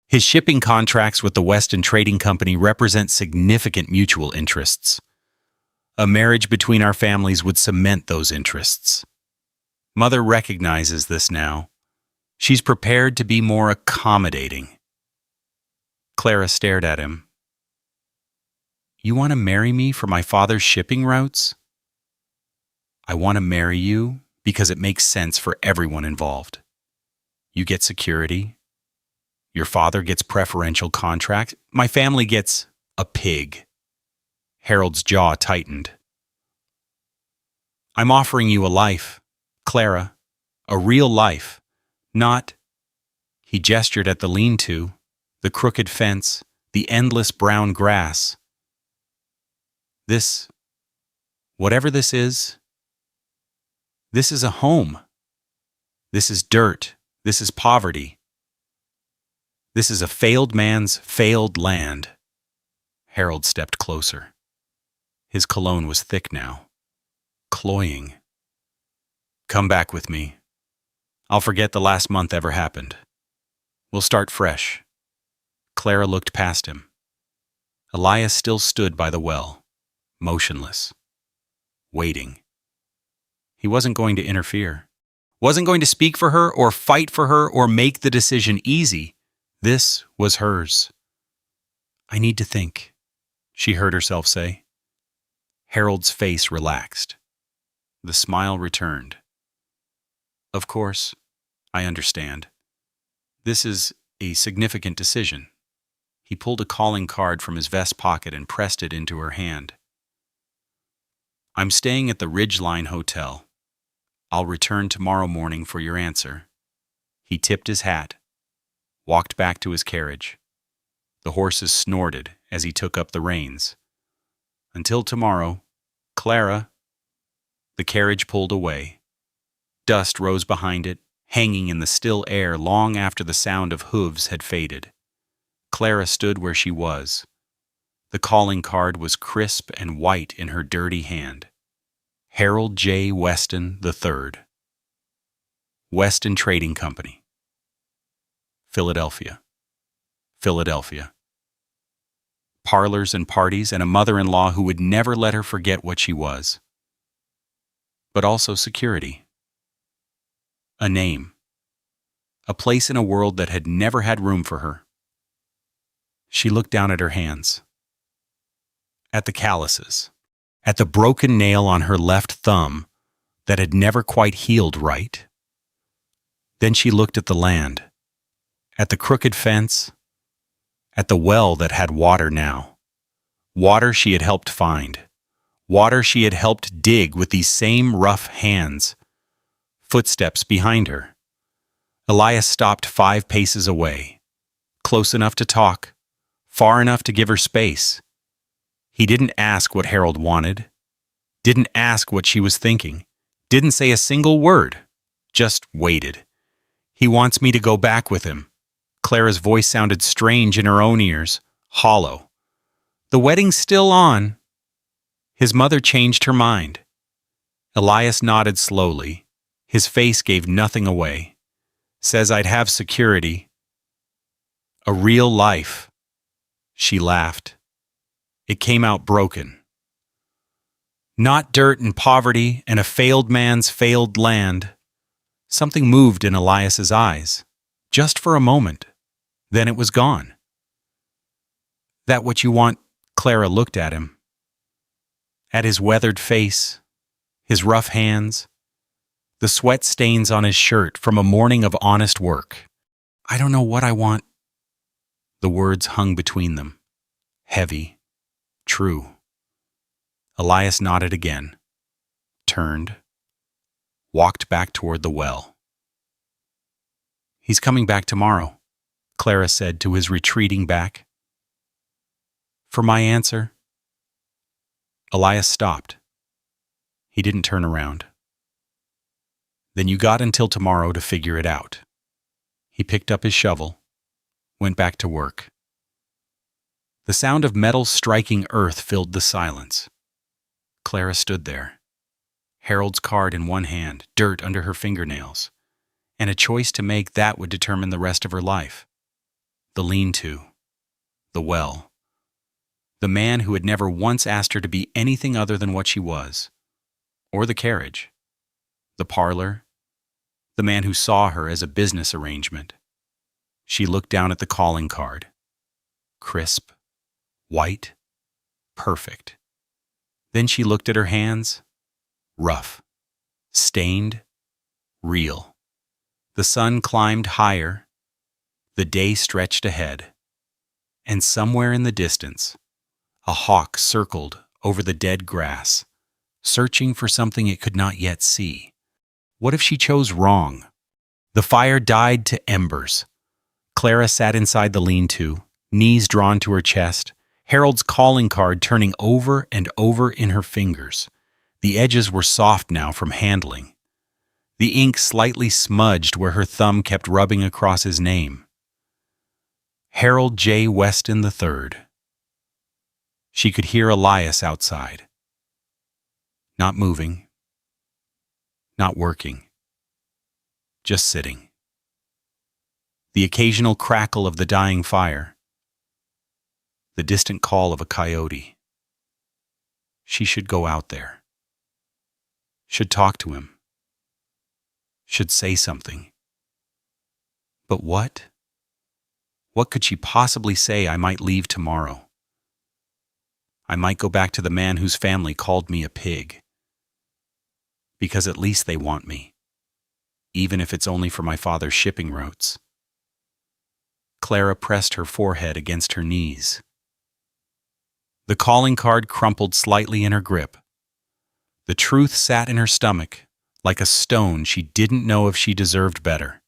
His shipping contracts with the Weston Trading Company represent significant mutual interests. A marriage between our families would cement those interests. Mother recognizes this now. She's prepared to be more accommodating." Clara stared at him. "You want to marry me for my father's shipping routes?" "I want to marry you because it makes sense for everyone involved. You get security. Your father gets preferential contracts. My family gets a pig." Harold's jaw tightened. "I'm offering you a life, Clara, a real life, not—" He gestured at the lean-to, the crooked fence, the endless brown grass. "This, whatever this is a home. This is dirt. This is poverty. This is a failed man's failed land." Harold stepped closer. His cologne was thick now, cloying. "Come back with me. I'll forget the last month ever happened. We'll start fresh." Clara looked past him. Elias still stood by the well, motionless, waiting. He wasn't going to interfere, wasn't going to speak for her or fight for her or make the decision easy. This was hers. "I need to think," she heard herself say. Harold's face relaxed. The smile returned. "Of course, I understand. This is a significant decision." He pulled a calling card from his vest pocket and pressed it into her hand. "I'm staying at the Ridgeline Hotel. I'll return tomorrow morning for your answer." He tipped his hat, walked back to his carriage. The horses snorted as he took up the reins. "Until tomorrow, Clara." The carriage pulled away. Dust rose behind it, hanging in the still air long after the sound of hooves had faded. Clara stood where she was. The calling card was crisp and white in her dirty hand. Harold J. Weston III. Weston Trading Company. Philadelphia. Philadelphia. Parlors and parties and a mother-in-law who would never let her forget what she was. But also security. A name. A place in a world that had never had room for her. She looked down at her hands. At the calluses. At the broken nail on her left thumb that had never quite healed right. Then she looked at the land. At the crooked fence. At the well that had water now. Water she had helped find. Water she had helped dig with these same rough hands. Footsteps behind her. Elias stopped 5 paces away. Close enough to talk. Far enough to give her space. He didn't ask what Harold wanted. Didn't ask what she was thinking. Didn't say a single word. Just waited. He wants me to go back with him. Clara's voice sounded strange in her own ears, hollow. The wedding's still on. His mother changed her mind. Elias nodded slowly. His face gave nothing away. Says I'd have security. A real life. She laughed. It came out broken. Not dirt and poverty and a failed man's failed land. Something moved in Elias's eyes, just for a moment. Then it was gone. That what you want? Clara looked at him. At his weathered face, his rough hands, the sweat stains on his shirt from a morning of honest work. I don't know what I want. The words hung between them, heavy, true. Elias nodded again, turned, walked back toward the well. He's coming back tomorrow, Clara said to his retreating back. For my answer? Elias stopped. He didn't turn around. Then you got until tomorrow to figure it out. He picked up his shovel, went back to work. The sound of metal striking earth filled the silence. Clara stood there, Harold's card in one hand, dirt under her fingernails, and a choice to make that would determine the rest of her life. The lean-to, the well, the man who had never once asked her to be anything other than what she was, or the carriage, the parlor, the man who saw her as a business arrangement. She looked down at the calling card. Crisp, white, perfect. Then she looked at her hands. Rough, stained, real. The sun climbed higher. The day stretched ahead. And somewhere in the distance, a hawk circled over the dead grass, searching for something it could not yet see. What if she chose wrong? The fire died to embers. Clara sat inside the lean-to, knees drawn to her chest, Harold's calling card turning over and over in her fingers. The edges were soft now from handling. The ink slightly smudged where her thumb kept rubbing across his name. Harold J. Weston III. She could hear Elias outside. Not moving. Not working. Just sitting. The occasional crackle of the dying fire. The distant call of a coyote. She should go out there. Should talk to him. Should say something. But what? What could she possibly say? I might leave tomorrow. I might go back to the man whose family called me a pig. Because at least they want me, even if it's only for my father's shipping routes. Clara pressed her forehead against her knees. The calling card crumpled slightly in her grip. The truth sat in her stomach, like a stone. She didn't know if she deserved better.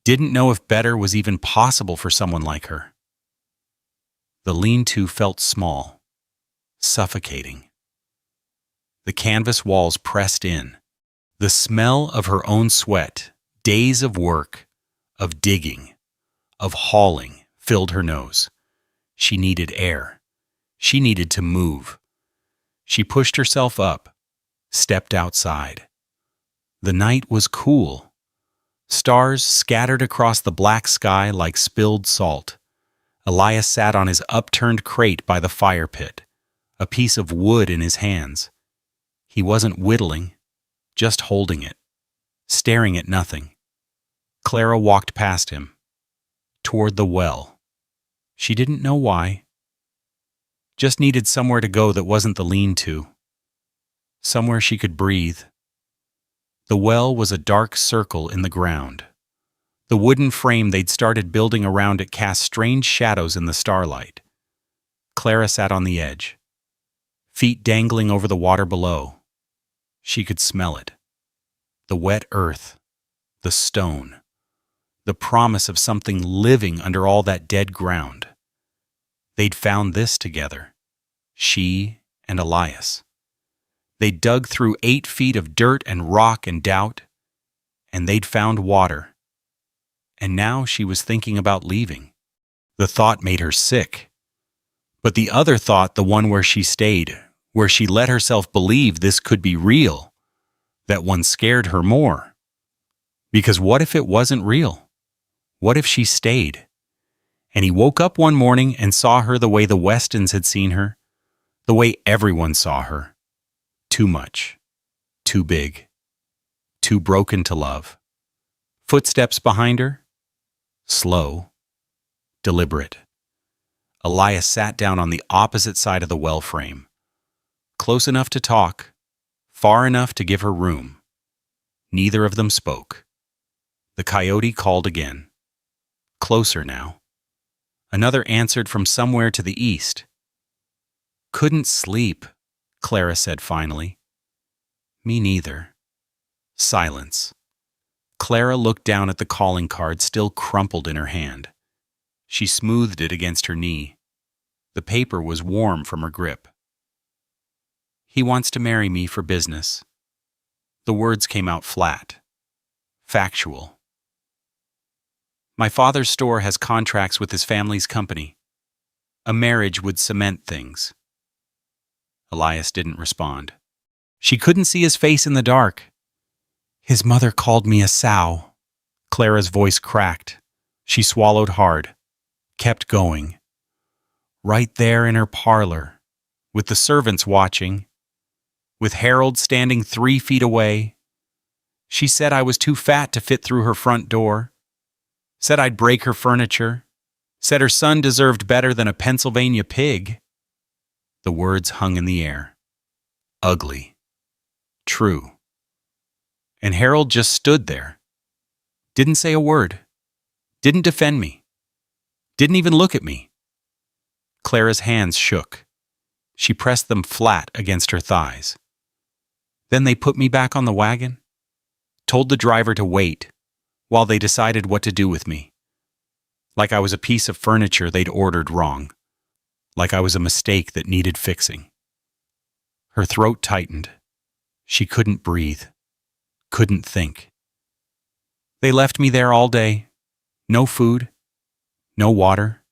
Didn't know if better was even possible for someone like her. The lean-to felt small, suffocating. The canvas walls pressed in. The smell of her own sweat, days of work, of digging, of hauling, filled her nose. She needed air. She needed to move. She pushed herself up, stepped outside. The night was cool. Stars scattered across the black sky like spilled salt. Elias sat on his upturned crate by the fire pit, a piece of wood in his hands. He wasn't whittling, just holding it, staring at nothing. Clara walked past him, toward the well. She didn't know why. Just needed somewhere to go that wasn't the lean-to. Somewhere she could breathe. The well was a dark circle in the ground. The wooden frame they'd started building around it cast strange shadows in the starlight. Clara sat on the edge, feet dangling over the water below. She could smell it. The wet earth, the stone, the promise of something living under all that dead ground. They'd found this together, she and Elias. They'd dug through 8 feet of dirt and rock and doubt, and they'd found water. And now she was thinking about leaving. The thought made her sick. But the other thought, the one where she stayed, where she let herself believe this could be real, that one scared her more. Because what if it wasn't real? What if she stayed? And he woke up one morning and saw her the way the Westons had seen her, the way everyone saw her. Too much, too big, too broken to love. Footsteps behind her, slow, deliberate. Elias sat down on the opposite side of the well frame, close enough to talk, far enough to give her room. Neither of them spoke. The coyote called again. Closer now. Another answered from somewhere to the east. "Couldn't sleep," Clara said finally. "Me neither." Silence. Clara looked down at the calling card still crumpled in her hand. She smoothed it against her knee. The paper was warm from her grip. "He wants to marry me for business." The words came out flat, factual. "My father's store has contracts with his family's company. A marriage would cement things." Elias didn't respond. She couldn't see his face in the dark. "His mother called me a sow." Clara's voice cracked. She swallowed hard, kept going. Right there in her parlor, with the servants watching, with Harold standing 3 feet away. She said I was too fat to fit through her front door. Said I'd break her furniture. Said her son deserved better than a Pennsylvania pig. The words hung in the air. Ugly. True. And Harold just stood there. Didn't say a word. Didn't defend me. Didn't even look at me. Clara's hands shook. She pressed them flat against her thighs. Then they put me back on the wagon, told the driver to wait, while they decided what to do with me. Like I was a piece of furniture they'd ordered wrong. Like I was a mistake that needed fixing. Her throat tightened. She couldn't breathe. Couldn't think. They left me there all day. No food. No water.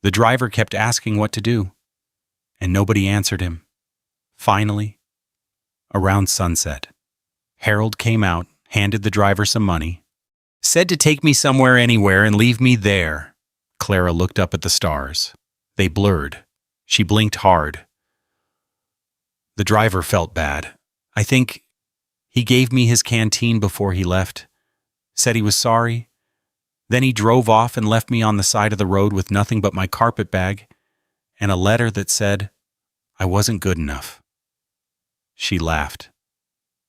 The driver kept asking what to do, and nobody answered him. Finally, around sunset, Harold came out, handed the driver some money, said to take me somewhere anywhere and leave me there. Clara looked up at the stars. They blurred. She blinked hard. The driver felt bad. I think he gave me his canteen before he left, said he was sorry. Then he drove off and left me on the side of the road with nothing but my carpet bag and a letter that said I wasn't good enough. She laughed.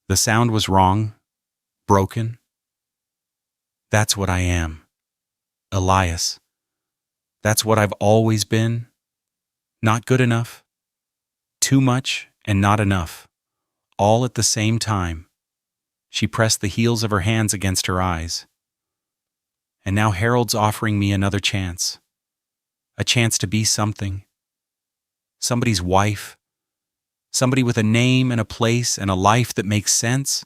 The sound was wrong, broken. That's what I am, Elias. That's what I've always been. Not good enough. Too much and not enough. All at the same time. She pressed the heels of her hands against her eyes. And now Harold's offering me another chance. A chance to be something. Somebody's wife. Somebody with a name and a place and a life that makes sense.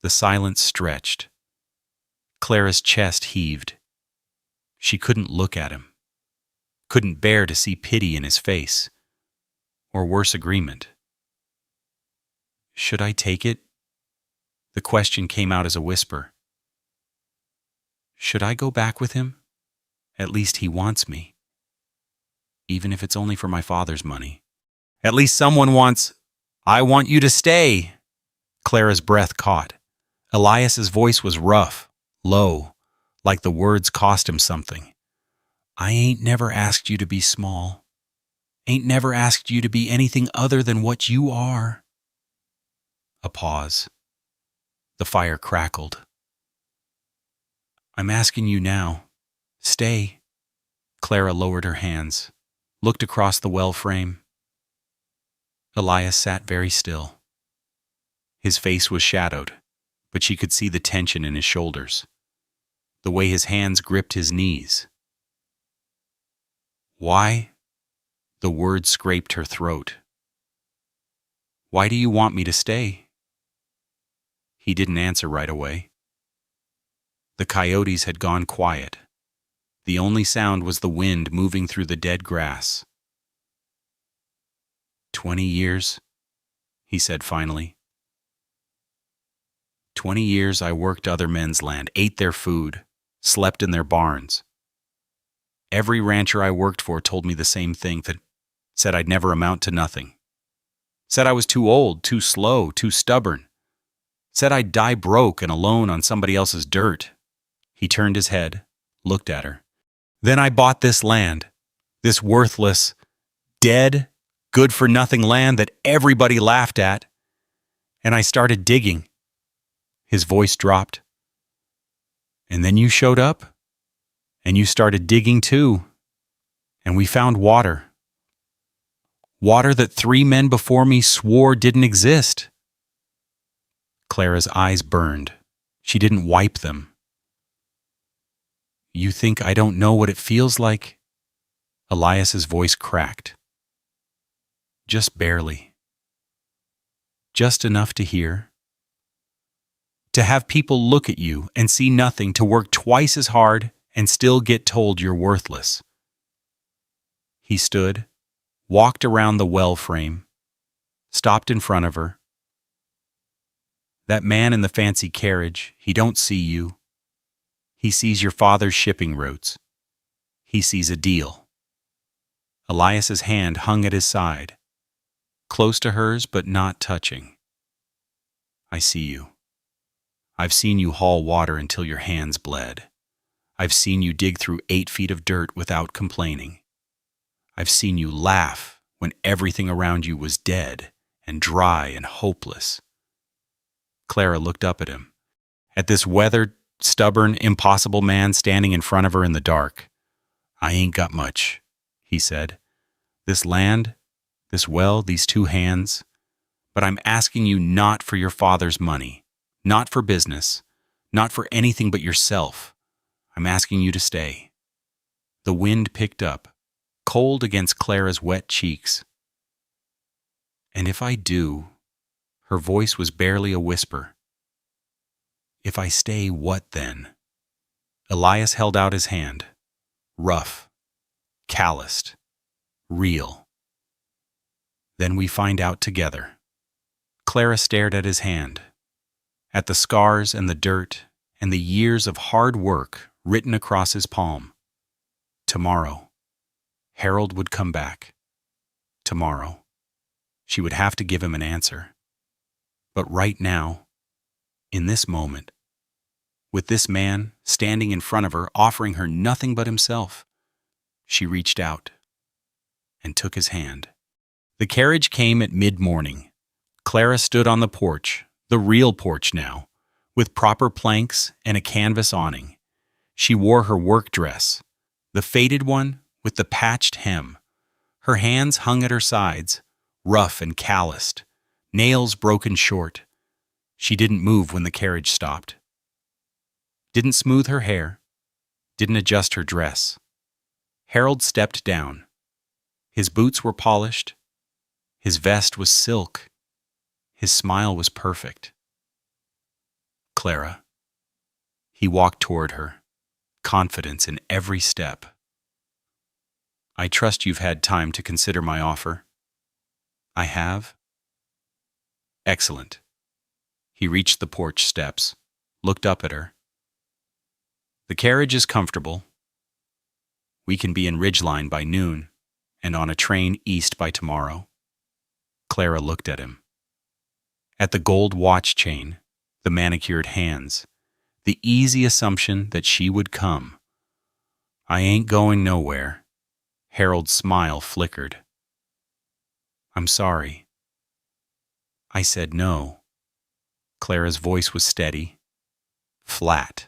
The silence stretched. Clara's chest heaved. She couldn't look at him. Couldn't bear to see pity in his face. Or worse, agreement. Should I take it? The question came out as a whisper. Should I go back with him? At least he wants me. Even if it's only for my father's money. At least someone wants... I want you to stay. Clara's breath caught. Elias's voice was rough, low, like the words cost him something. I ain't never asked you to be small. Ain't never asked you to be anything other than what you are. A pause. The fire crackled. I'm asking you now. Stay. Clara lowered her hands, looked across the well frame. Elias sat very still. His face was shadowed, but she could see the tension in his shoulders, the way his hands gripped his knees. Why? The words scraped her throat. Why do you want me to stay? He didn't answer right away. The coyotes had gone quiet. The only sound was the wind moving through the dead grass. 20 years, he said finally. 20 years I worked other men's land, ate their food, slept in their barns. Every rancher I worked for told me the same thing, that said I'd never amount to nothing. Said I was too old, too slow, too stubborn. Said I'd die broke and alone on somebody else's dirt. He turned his head, looked at her. Then I bought this land, this worthless, dead, good-for-nothing land that everybody laughed at, and I started digging. His voice dropped. And then you showed up, and you started digging too, and we found water. Water that 3 men before me swore didn't exist. Clara's eyes burned. She didn't wipe them. You think I don't know what it feels like? Elias's voice cracked. Just barely. Just enough to hear. To have people look at you and see nothing, to work twice as hard and still get told you're worthless. He stood, walked around the well frame, stopped in front of her. That man in the fancy carriage, he don't see you. He sees your father's shipping routes. He sees a deal. Elias's hand hung at his side, close to hers but not touching. I see you. I've seen you haul water until your hands bled. I've seen you dig through 8 feet of dirt without complaining. I've seen you laugh when everything around you was dead and dry and hopeless. Clara looked up at him, at this weathered, stubborn, impossible man standing in front of her in the dark. I ain't got much, he said. This land, this well, these 2 hands. But I'm asking you not for your father's money, not for business, not for anything but yourself. I'm asking you to stay. The wind picked up, cold against Clara's wet cheeks. And if I do, her voice was barely a whisper. If I stay, what then? Elias held out his hand, rough, calloused, real. Then we find out together. Clara stared at his hand, at the scars and the dirt and the years of hard work written across his palm. Tomorrow, Harold would come back. Tomorrow, she would have to give him an answer. But right now, in this moment, with this man standing in front of her, offering her nothing but himself, she reached out and took his hand. The carriage came at mid-morning. Clara stood on the porch, the real porch now, with proper planks and a canvas awning. She wore her work dress, the faded one with the patched hem. Her hands hung at her sides, rough and calloused, nails broken short. She didn't move when the carriage stopped. Didn't smooth her hair, didn't adjust her dress. Harold stepped down. His boots were polished. His vest was silk. His smile was perfect. Clara. He walked toward her, confidence in every step. I trust you've had time to consider my offer. I have. Excellent. He reached the porch steps, looked up at her. The carriage is comfortable. We can be in Ridgeline by noon and on a train east by tomorrow. Clara looked at him. At the gold watch chain, the manicured hands, the easy assumption that she would come. I ain't going nowhere. Harold's smile flickered. I'm sorry. I said no. Clara's voice was steady, flat.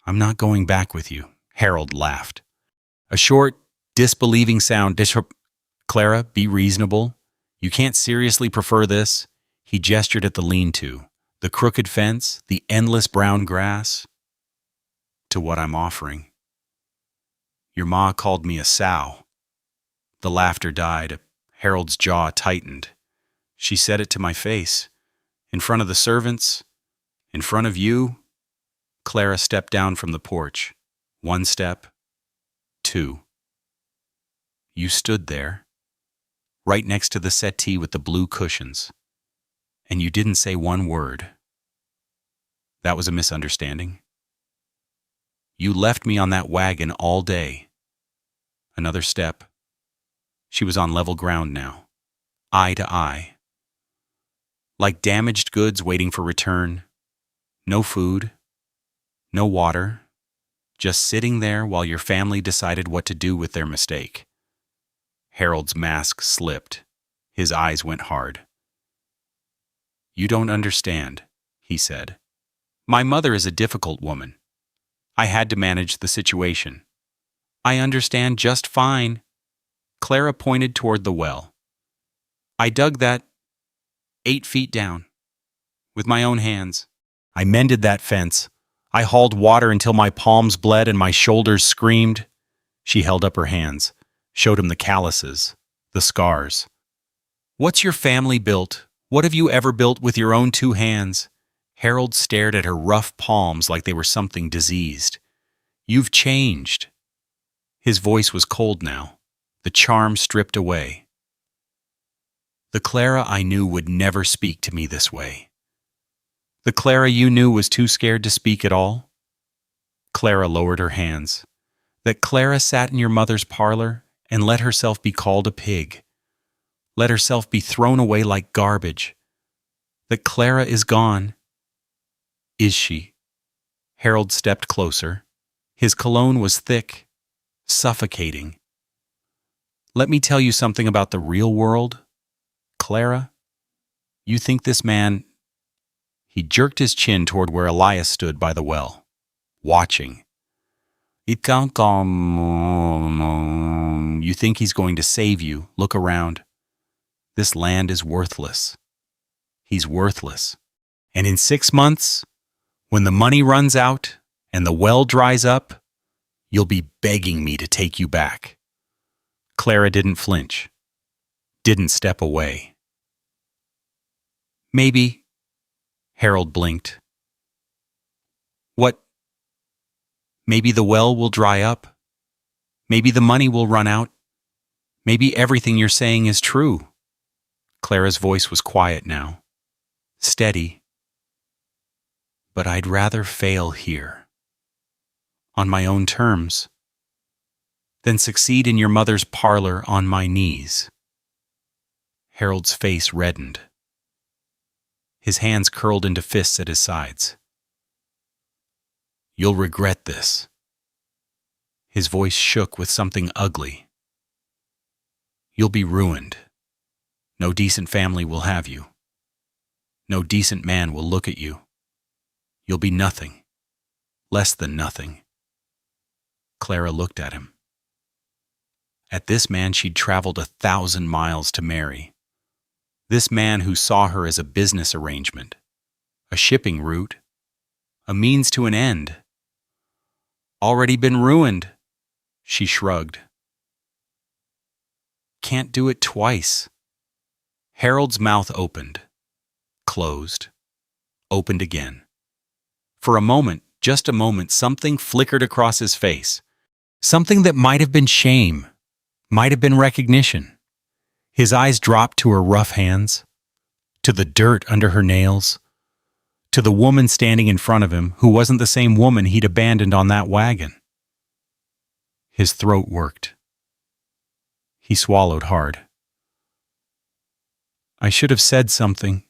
I'm not going back with you. Harold laughed. A short, disbelieving sound. Clara, be reasonable. You can't seriously prefer this. He gestured at the lean-to, the crooked fence, the endless brown grass, to what I'm offering. Your ma called me a sow. The laughter died. Harold's jaw tightened. She said it to my face. In front of the servants. In front of you. Clara stepped down from the porch. 1 step. 2. You stood there, right next to the settee with the blue cushions, and you didn't say one word. That was a misunderstanding. You left me on that wagon all day. Another step. She was on level ground now, eye to eye. Like damaged goods waiting for return. No food, no water, just sitting there while your family decided what to do with their mistake. Harold's mask slipped. His eyes went hard. You don't understand, he said. My mother is a difficult woman. I had to manage the situation. I understand just fine. Clara pointed toward the well. I dug that 8 feet down with my own hands. I mended that fence. I hauled water until my palms bled and my shoulders screamed. She held up her hands, showed him the calluses, the scars. What's your family built? What have you ever built with your own 2 hands? Harold stared at her rough palms like they were something diseased. You've changed. His voice was cold now, the charm stripped away. The Clara I knew would never speak to me this way. The Clara you knew was too scared to speak at all? Clara lowered her hands. That Clara sat in your mother's parlor and let herself be called a pig. Let herself be thrown away like garbage. That Clara is gone. Is she? Harold stepped closer. His cologne was thick, suffocating. Let me tell you something about the real world. Clara, you think this man... He jerked his chin toward where Elias stood by the well, watching. It can't come. You think he's going to save you. Look around. This land is worthless. He's worthless. And in 6 months, when the money runs out and the well dries up, you'll be begging me to take you back. Clara didn't flinch, didn't step away. Maybe, Harold blinked. What? Maybe the well will dry up. Maybe the money will run out. Maybe everything you're saying is true. Clara's voice was quiet now, steady. But I'd rather fail here, on my own terms, than succeed in your mother's parlor on my knees. Harold's face reddened. His hands curled into fists at his sides. You'll regret this. His voice shook with something ugly. You'll be ruined. No decent family will have you. No decent man will look at you. You'll be nothing. Less than nothing. Clara looked at him. At this man she'd traveled 1,000 miles to marry. This man who saw her as a business arrangement, a shipping route, a means to an end. Already been ruined, she shrugged. Can't do it twice. Harold's mouth opened, closed, opened again. For a moment, just a moment, something flickered across his face. Something that might have been shame, might have been recognition. His eyes dropped to her rough hands, to the dirt under her nails, to the woman standing in front of him who wasn't the same woman he'd abandoned on that wagon. His throat worked. He swallowed hard. I should have said something.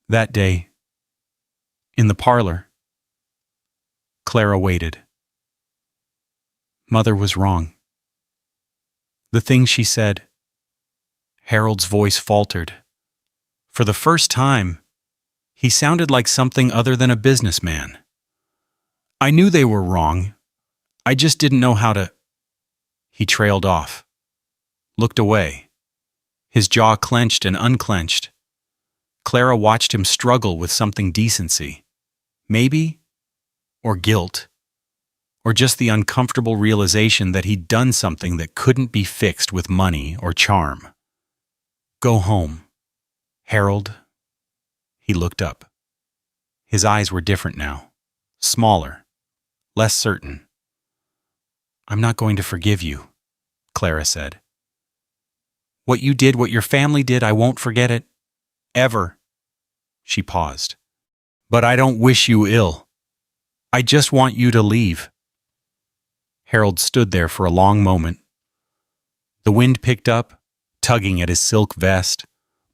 That day. In the parlor. Clara waited. Mother was wrong. The thing she said. Harold's voice faltered. For the first time, he sounded like something other than a businessman. I knew they were wrong. I just didn't know how to... He trailed off. Looked away. His jaw clenched and unclenched. Clara watched him struggle with something decency. Maybe, or guilt, or just the uncomfortable realization that he'd done something that couldn't be fixed with money or charm. Go home. Harold. He looked up. His eyes were different now. Smaller. Less certain. I'm not going to forgive you, Clara said. What you did, what your family did, I won't forget it. Ever. She paused. But I don't wish you ill. I just want you to leave. Harold stood there for a long moment. The wind picked up, tugging at his silk vest,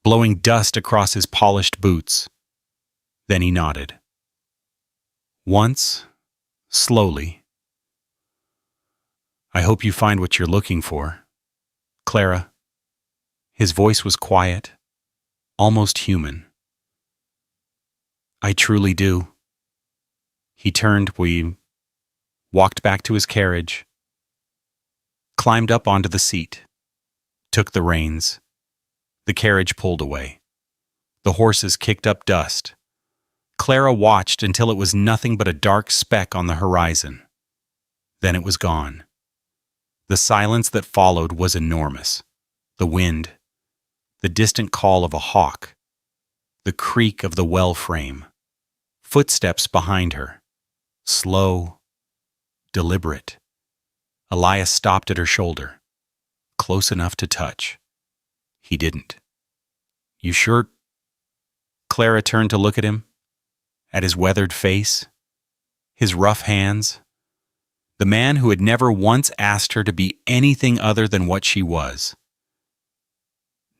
blowing dust across his polished boots. Then he nodded. Once, slowly. I hope you find what you're looking for, Clara. His voice was quiet, almost human. I truly do. He turned, we walked back to his carriage, climbed up onto the seat, took the reins. The carriage pulled away. The horses kicked up dust. Clara watched until it was nothing but a dark speck on the horizon. Then it was gone. The silence that followed was enormous. The wind, the distant call of a hawk, the creak of the well frame, footsteps behind her, slow, deliberate. Elias stopped at her shoulder, close enough to touch. He didn't. You sure? Clara turned to look at him, at his weathered face, his rough hands, the man who had never once asked her to be anything other than what she was.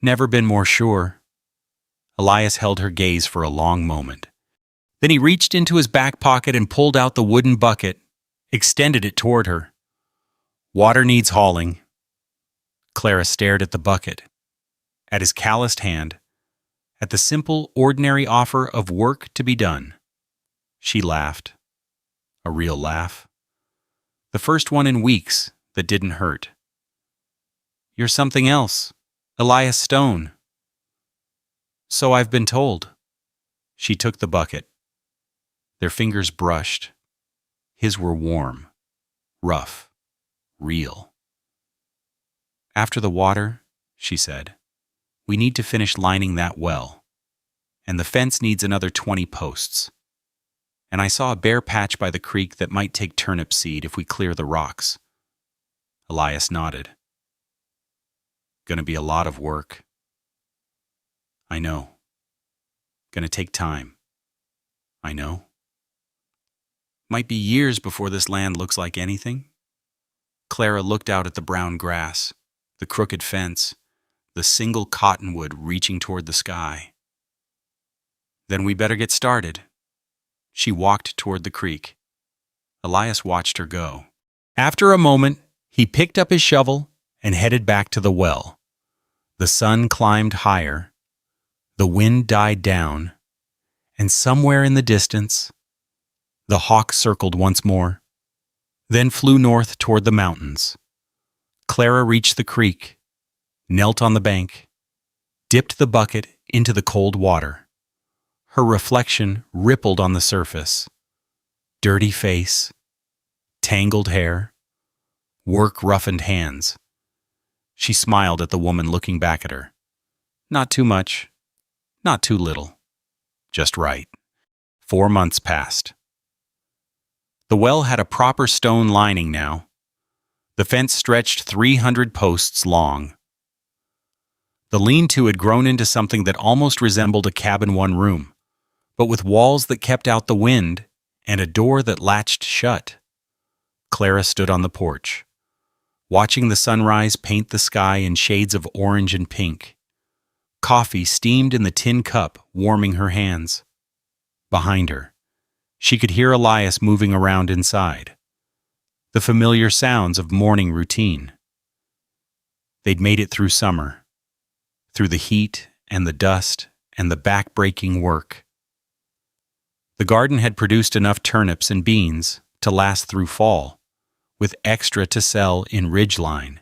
Never been more sure. Elias held her gaze for a long moment. Then he reached into his back pocket and pulled out the wooden bucket, extended it toward her. Water needs hauling. Clara stared at the bucket, at his calloused hand, at the simple, ordinary offer of work to be done. She laughed. A real laugh. The first one in weeks that didn't hurt. You're something else. Elias Stone. So I've been told. She took the bucket. Their fingers brushed. His were warm, rough, real. After the water, she said, we need to finish lining that well. And the fence needs another 20 posts. And I saw a bare patch by the creek that might take turnip seed if we clear the rocks. Elias nodded. Gonna be a lot of work. I know. Gonna take time. I know. Might be years before this land looks like anything. Clara looked out at the brown grass, the crooked fence, the single cottonwood reaching toward the sky. Then we better get started. She walked toward the creek. Elias watched her go. After a moment, he picked up his shovel and headed back to the well. The sun climbed higher, the wind died down, and somewhere in the distance, the hawk circled once more, then flew north toward the mountains. Clara reached the creek, knelt on the bank, dipped the bucket into the cold water. Her reflection rippled on the surface. Dirty face, tangled hair, work-roughened hands. She smiled at the woman looking back at her. Not too much, not too little. Just right. 4 months passed. The well had a proper stone lining now. The fence stretched 300 posts long. The lean-to had grown into something that almost resembled a cabin one room, but with walls that kept out the wind and a door that latched shut. Clara stood on the porch, watching the sunrise paint the sky in shades of orange and pink. Coffee steamed in the tin cup, warming her hands. Behind her, she could hear Elias moving around inside. The familiar sounds of morning routine. They'd made it through summer, through the heat and the dust and the back-breaking work. The garden had produced enough turnips and beans to last through fall, with extra to sell in ridgeline.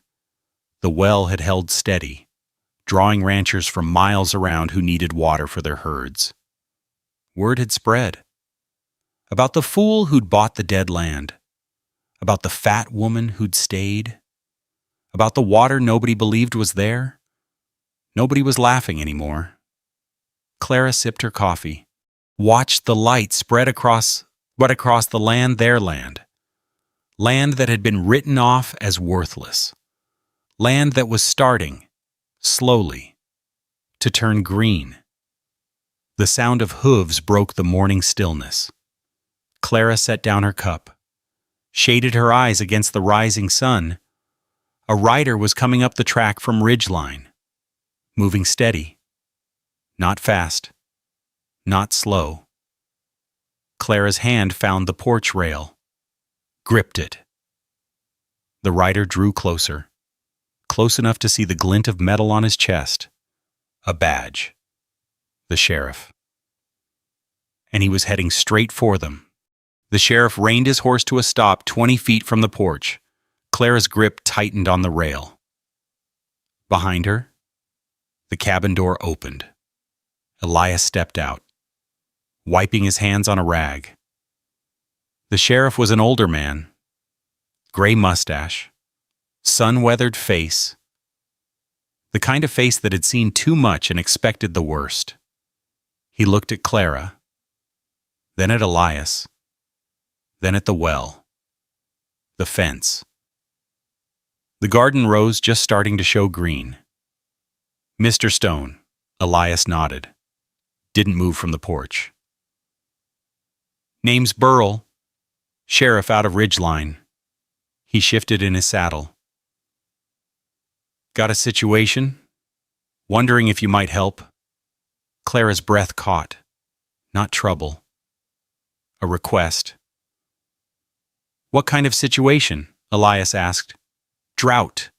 The well had held steady, drawing ranchers from miles around who needed water for their herds. Word had spread about the fool who'd bought the dead land, about the fat woman who'd stayed, about the water nobody believed was there. Nobody was laughing anymore. Clara sipped her coffee, watched the light spread across the land, their land. Land that had been written off as worthless. Land that was starting, slowly, to turn green. The sound of hooves broke the morning stillness. Clara set down her cup, shaded her eyes against the rising sun. A rider was coming up the track from ridgeline, moving steady, not fast, not slow. Clara's hand found the porch rail, gripped it. The rider drew closer, close enough to see the glint of metal on his chest. A badge. The sheriff. And he was heading straight for them. The sheriff reined his horse to a stop 20 feet from the porch. Clara's grip tightened on the rail. Behind her, the cabin door opened. Elias stepped out, wiping his hands on a rag. The sheriff was an older man, gray mustache, sun-weathered face, the kind of face that had seen too much and expected the worst. He looked at Clara, then at Elias, then at the well, the fence. The garden rose just starting to show green. Mr. Stone, Elias nodded, didn't move from the porch. Name's Burl, sheriff out of Ridgeline. He shifted in his saddle. Got a situation? Wondering if you might help. Clara's breath caught. Not trouble. A request. What kind of situation? Elias asked. Drought.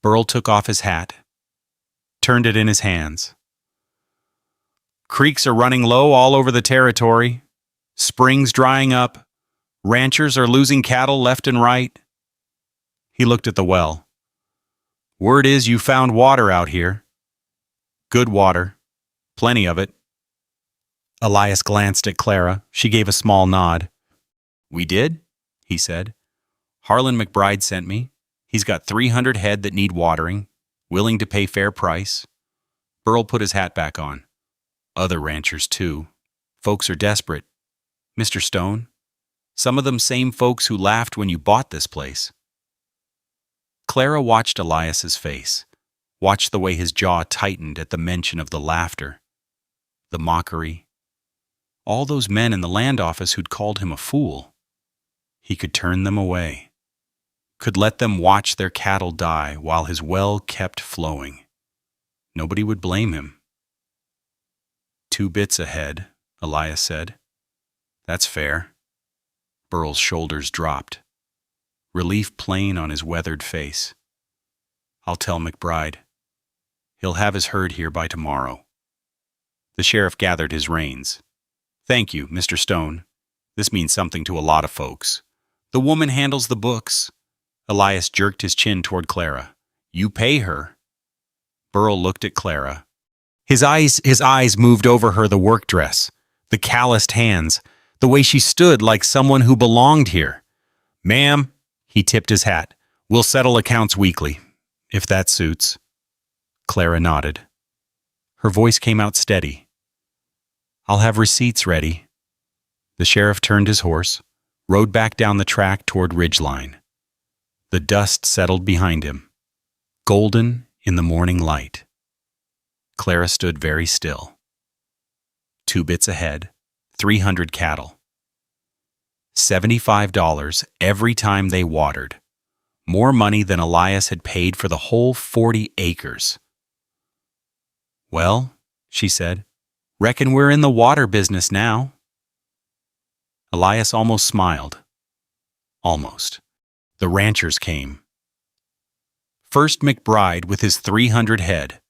Burl took off his hat, turned it in his hands. Creeks are running low all over the territory. Springs drying up. Ranchers are losing cattle left and right. He looked at the well. Word is you found water out here. Good water. Plenty of it. Elias glanced at Clara. She gave a small nod. We did? He said. Harlan McBride sent me. He's got 300 head that need watering, willing to pay fair price. Burl put his hat back on. Other ranchers, too. Folks are desperate. Mr. Stone, some of them same folks who laughed when you bought this place. Clara watched Elias's face, watched the way his jaw tightened at the mention of the laughter, the mockery. All those men in the land office who'd called him a fool. He could turn them away, could let them watch their cattle die while his well kept flowing. Nobody would blame him. 2 bits ahead, Elias said. That's fair. Burl's shoulders dropped, relief plain on his weathered face. I'll tell McBride. He'll have his herd here by tomorrow. The sheriff gathered his reins. Thank you, Mr. Stone. This means something to a lot of folks. The woman handles the books. Elias jerked his chin toward Clara. You pay her. Burl looked at Clara. His eyes moved over her, the work dress, the calloused hands, the way she stood like someone who belonged here. Ma'am, he tipped his hat, we'll settle accounts weekly, if that suits. Clara nodded. Her voice came out steady. I'll have receipts ready. The sheriff turned his horse, rode back down the track toward Ridgeline. The dust settled behind him, golden in the morning light. Clara stood very still. 2 bits ahead, 300 cattle. $75 every time they watered. More money than Elias had paid for the whole 40 acres. "Well," she said, "reckon we're in the water business now." Elias almost smiled. Almost. The ranchers came. First McBride with his 300 head.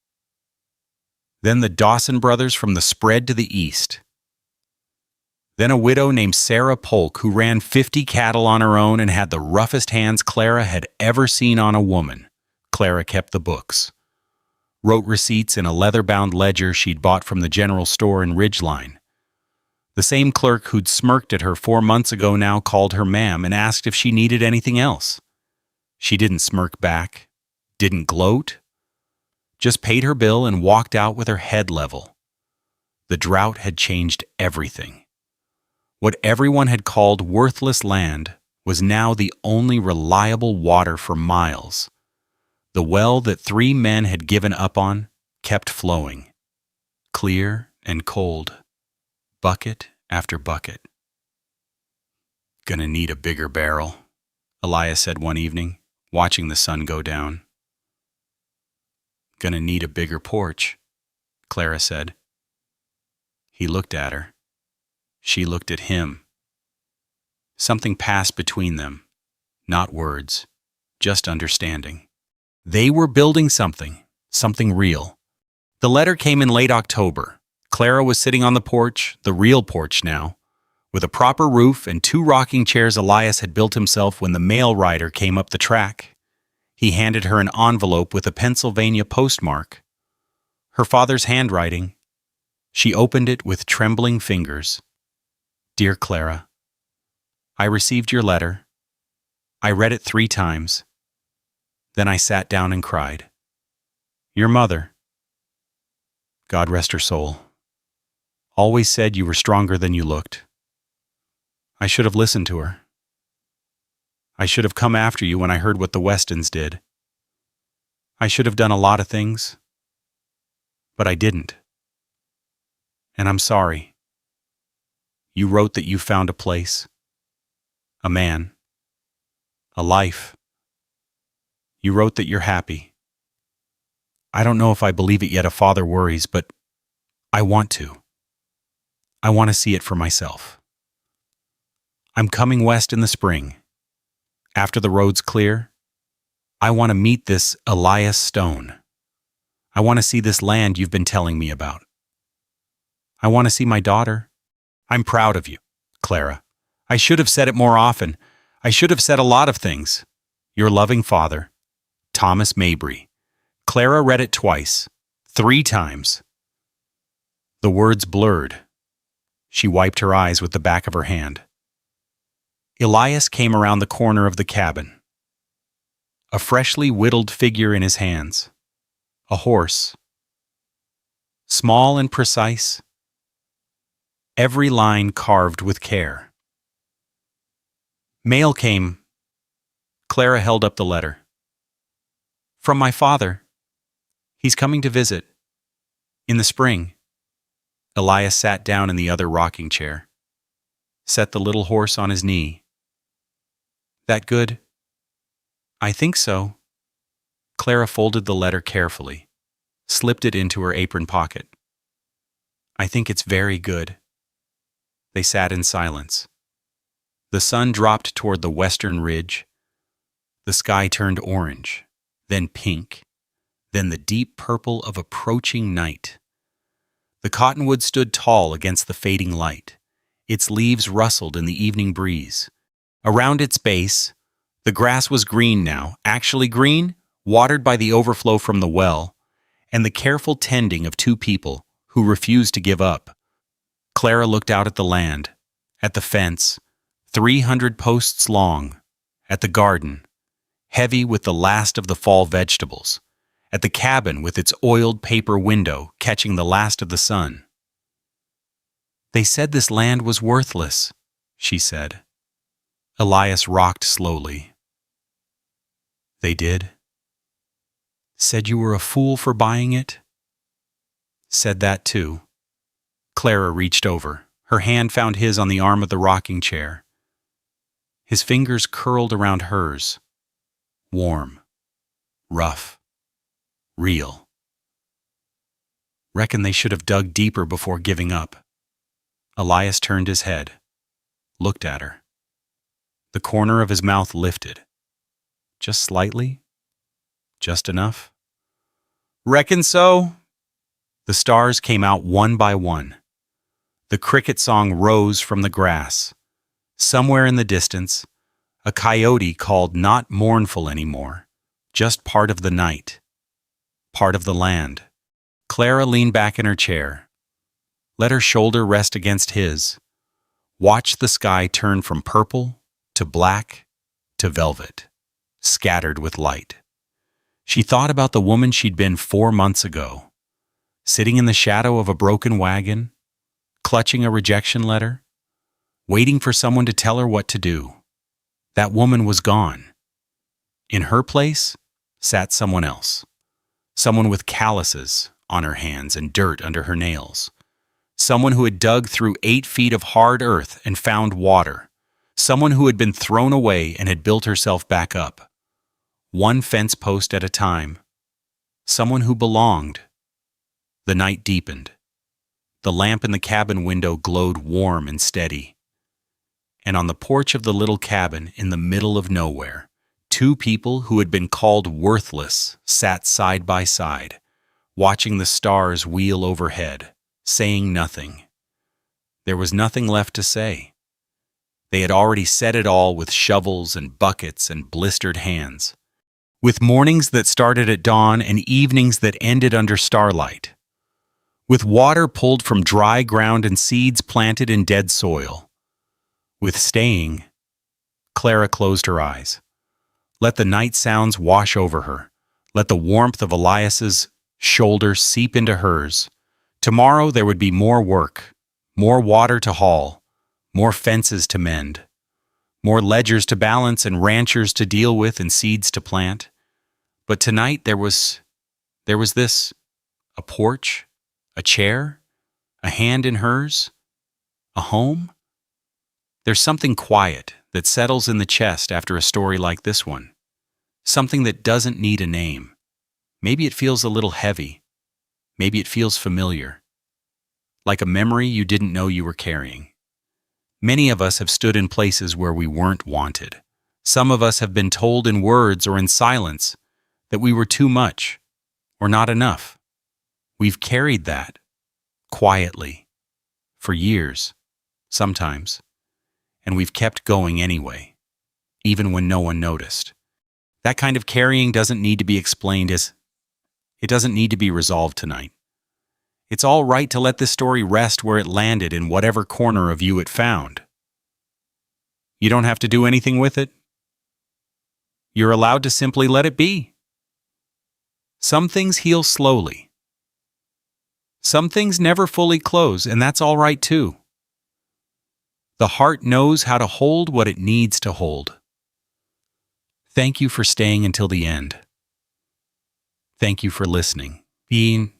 Then the Dawson brothers from the spread to the east. Then a widow named Sarah Polk who ran 50 cattle on her own and had the roughest hands Clara had ever seen on a woman. Clara kept the books. Wrote receipts in a leather-bound ledger she'd bought from the general store in Ridgeline. The same clerk who'd smirked at her 4 months ago now called her ma'am and asked if she needed anything else. She didn't smirk back, didn't gloat, just paid her bill and walked out with her head level. The drought had changed everything. What everyone had called worthless land was now the only reliable water for miles. The well that 3 men had given up on kept flowing, clear and cold, bucket after bucket. "Gonna need a bigger barrel," Elias said one evening, watching the sun go down. "Gonna need a bigger porch," Clara said. He looked at her. She looked at him. Something passed between them, not words, just understanding. They were building something real. The letter came in late October. Clara was sitting on the porch, the real porch now, with a proper roof and 2 rocking chairs Elias had built himself when the mail rider came up the track. He handed her an envelope with a Pennsylvania postmark. Her father's handwriting. She opened it with trembling fingers. "Dear Clara, I received your letter. I read it 3 times. Then I sat down and cried. Your mother, God rest her soul, always said you were stronger than you looked. I should have listened to her. I should have come after you when I heard what the Westons did. I should have done a lot of things, but I didn't. And I'm sorry. You wrote that you found a place, a man, a life. You wrote that you're happy. I don't know if I believe it yet. A father worries, but I want to. I want to see it for myself. I'm coming west in the spring. After the road's clear, I want to meet this Elias Stone. I want to see this land you've been telling me about. I want to see my daughter. I'm proud of you, Clara. I should have said it more often. I should have said a lot of things. Your loving father, Thomas Mabry. Clara read it twice, 3 times. The words blurred. She wiped her eyes with the back of her hand. Elias came around the corner of the cabin. A freshly whittled figure in his hands. A horse. Small and precise. Every line carved with care. Mail came. Clara held up the letter. From my father. He's coming to visit. In the spring. Elias sat down in the other rocking chair. Set the little horse on his knee. That good? I think so. Clara folded the letter carefully, slipped it into her apron pocket. I think it's very good. They sat in silence. The sun dropped toward the western ridge. The sky turned orange, then pink, then the deep purple of approaching night. The cottonwood stood tall against the fading light. Its leaves rustled in the evening breeze. Around its base, the grass was green now, actually green, watered by the overflow from the well, and the careful tending of 2 people who refused to give up. Clara looked out at the land, at the fence, 300 posts long, at the garden, heavy with the last of the fall vegetables, at the cabin with its oiled paper window catching the last of the sun. They said this land was worthless, she said. Elias rocked slowly. They did? Said you were a fool for buying it? said that too. Clara reached over. Her hand found his on the arm of the rocking chair. His fingers curled around hers. Warm. Rough. Real. Reckon they should have dug deeper before giving up. Elias turned his head, looked at her. The corner of his mouth lifted. Just slightly? Just enough? Reckon so? The stars came out one by one. The cricket song rose from the grass. Somewhere in the distance, a coyote called not mournful anymore, just part of the night, part of the land. Clara leaned back in her chair. Let her shoulder rest against his. Watched the sky turn from purple to black to velvet, scattered with light. She thought about the woman she'd been 4 months ago, sitting in the shadow of a broken wagon, clutching a rejection letter, waiting for someone to tell her what to do. That woman was gone. In her place sat someone else, someone with calluses on her hands and dirt under her nails, someone who had dug through 8 feet of hard earth and found water, someone who had been thrown away and had built herself back up, one fence post at a time, someone who belonged. The night deepened. The lamp in the cabin window glowed warm and steady. And on the porch of the little cabin in the middle of nowhere, 2 people who had been called worthless sat side by side, watching the stars wheel overhead, saying nothing. There was nothing left to say. They had already said it all with shovels and buckets and blistered hands, with mornings that started at dawn and evenings that ended under starlight, with water pulled from dry ground and seeds planted in dead soil. With staying, Clara closed her eyes. Let the night sounds wash over her. Let the warmth of Elias's shoulder seep into hers. Tomorrow there would be more work, more water to haul, more fences to mend, more ledgers to balance and ranchers to deal with and seeds to plant. But tonight there was this, a porch, a chair, a hand in hers, a home. There's something quiet that settles in the chest after a story like this one. Something that doesn't need a name. Maybe it feels a little heavy. Maybe it feels familiar. Like a memory you didn't know you were carrying. Many of us have stood in places where we weren't wanted. Some of us have been told in words or in silence that we were too much or not enough. We've carried that, quietly, for years, sometimes, and we've kept going anyway, even when no one noticed. That kind of carrying doesn't need to be explained it doesn't need to be resolved tonight. It's all right to let this story rest where it landed in whatever corner of you it found. You don't have to do anything with it. You're allowed to simply let it be. Some things heal slowly. Some things never fully close, and that's all right too. The heart knows how to hold what it needs to hold. Thank you for staying until the end. Thank you for listening, being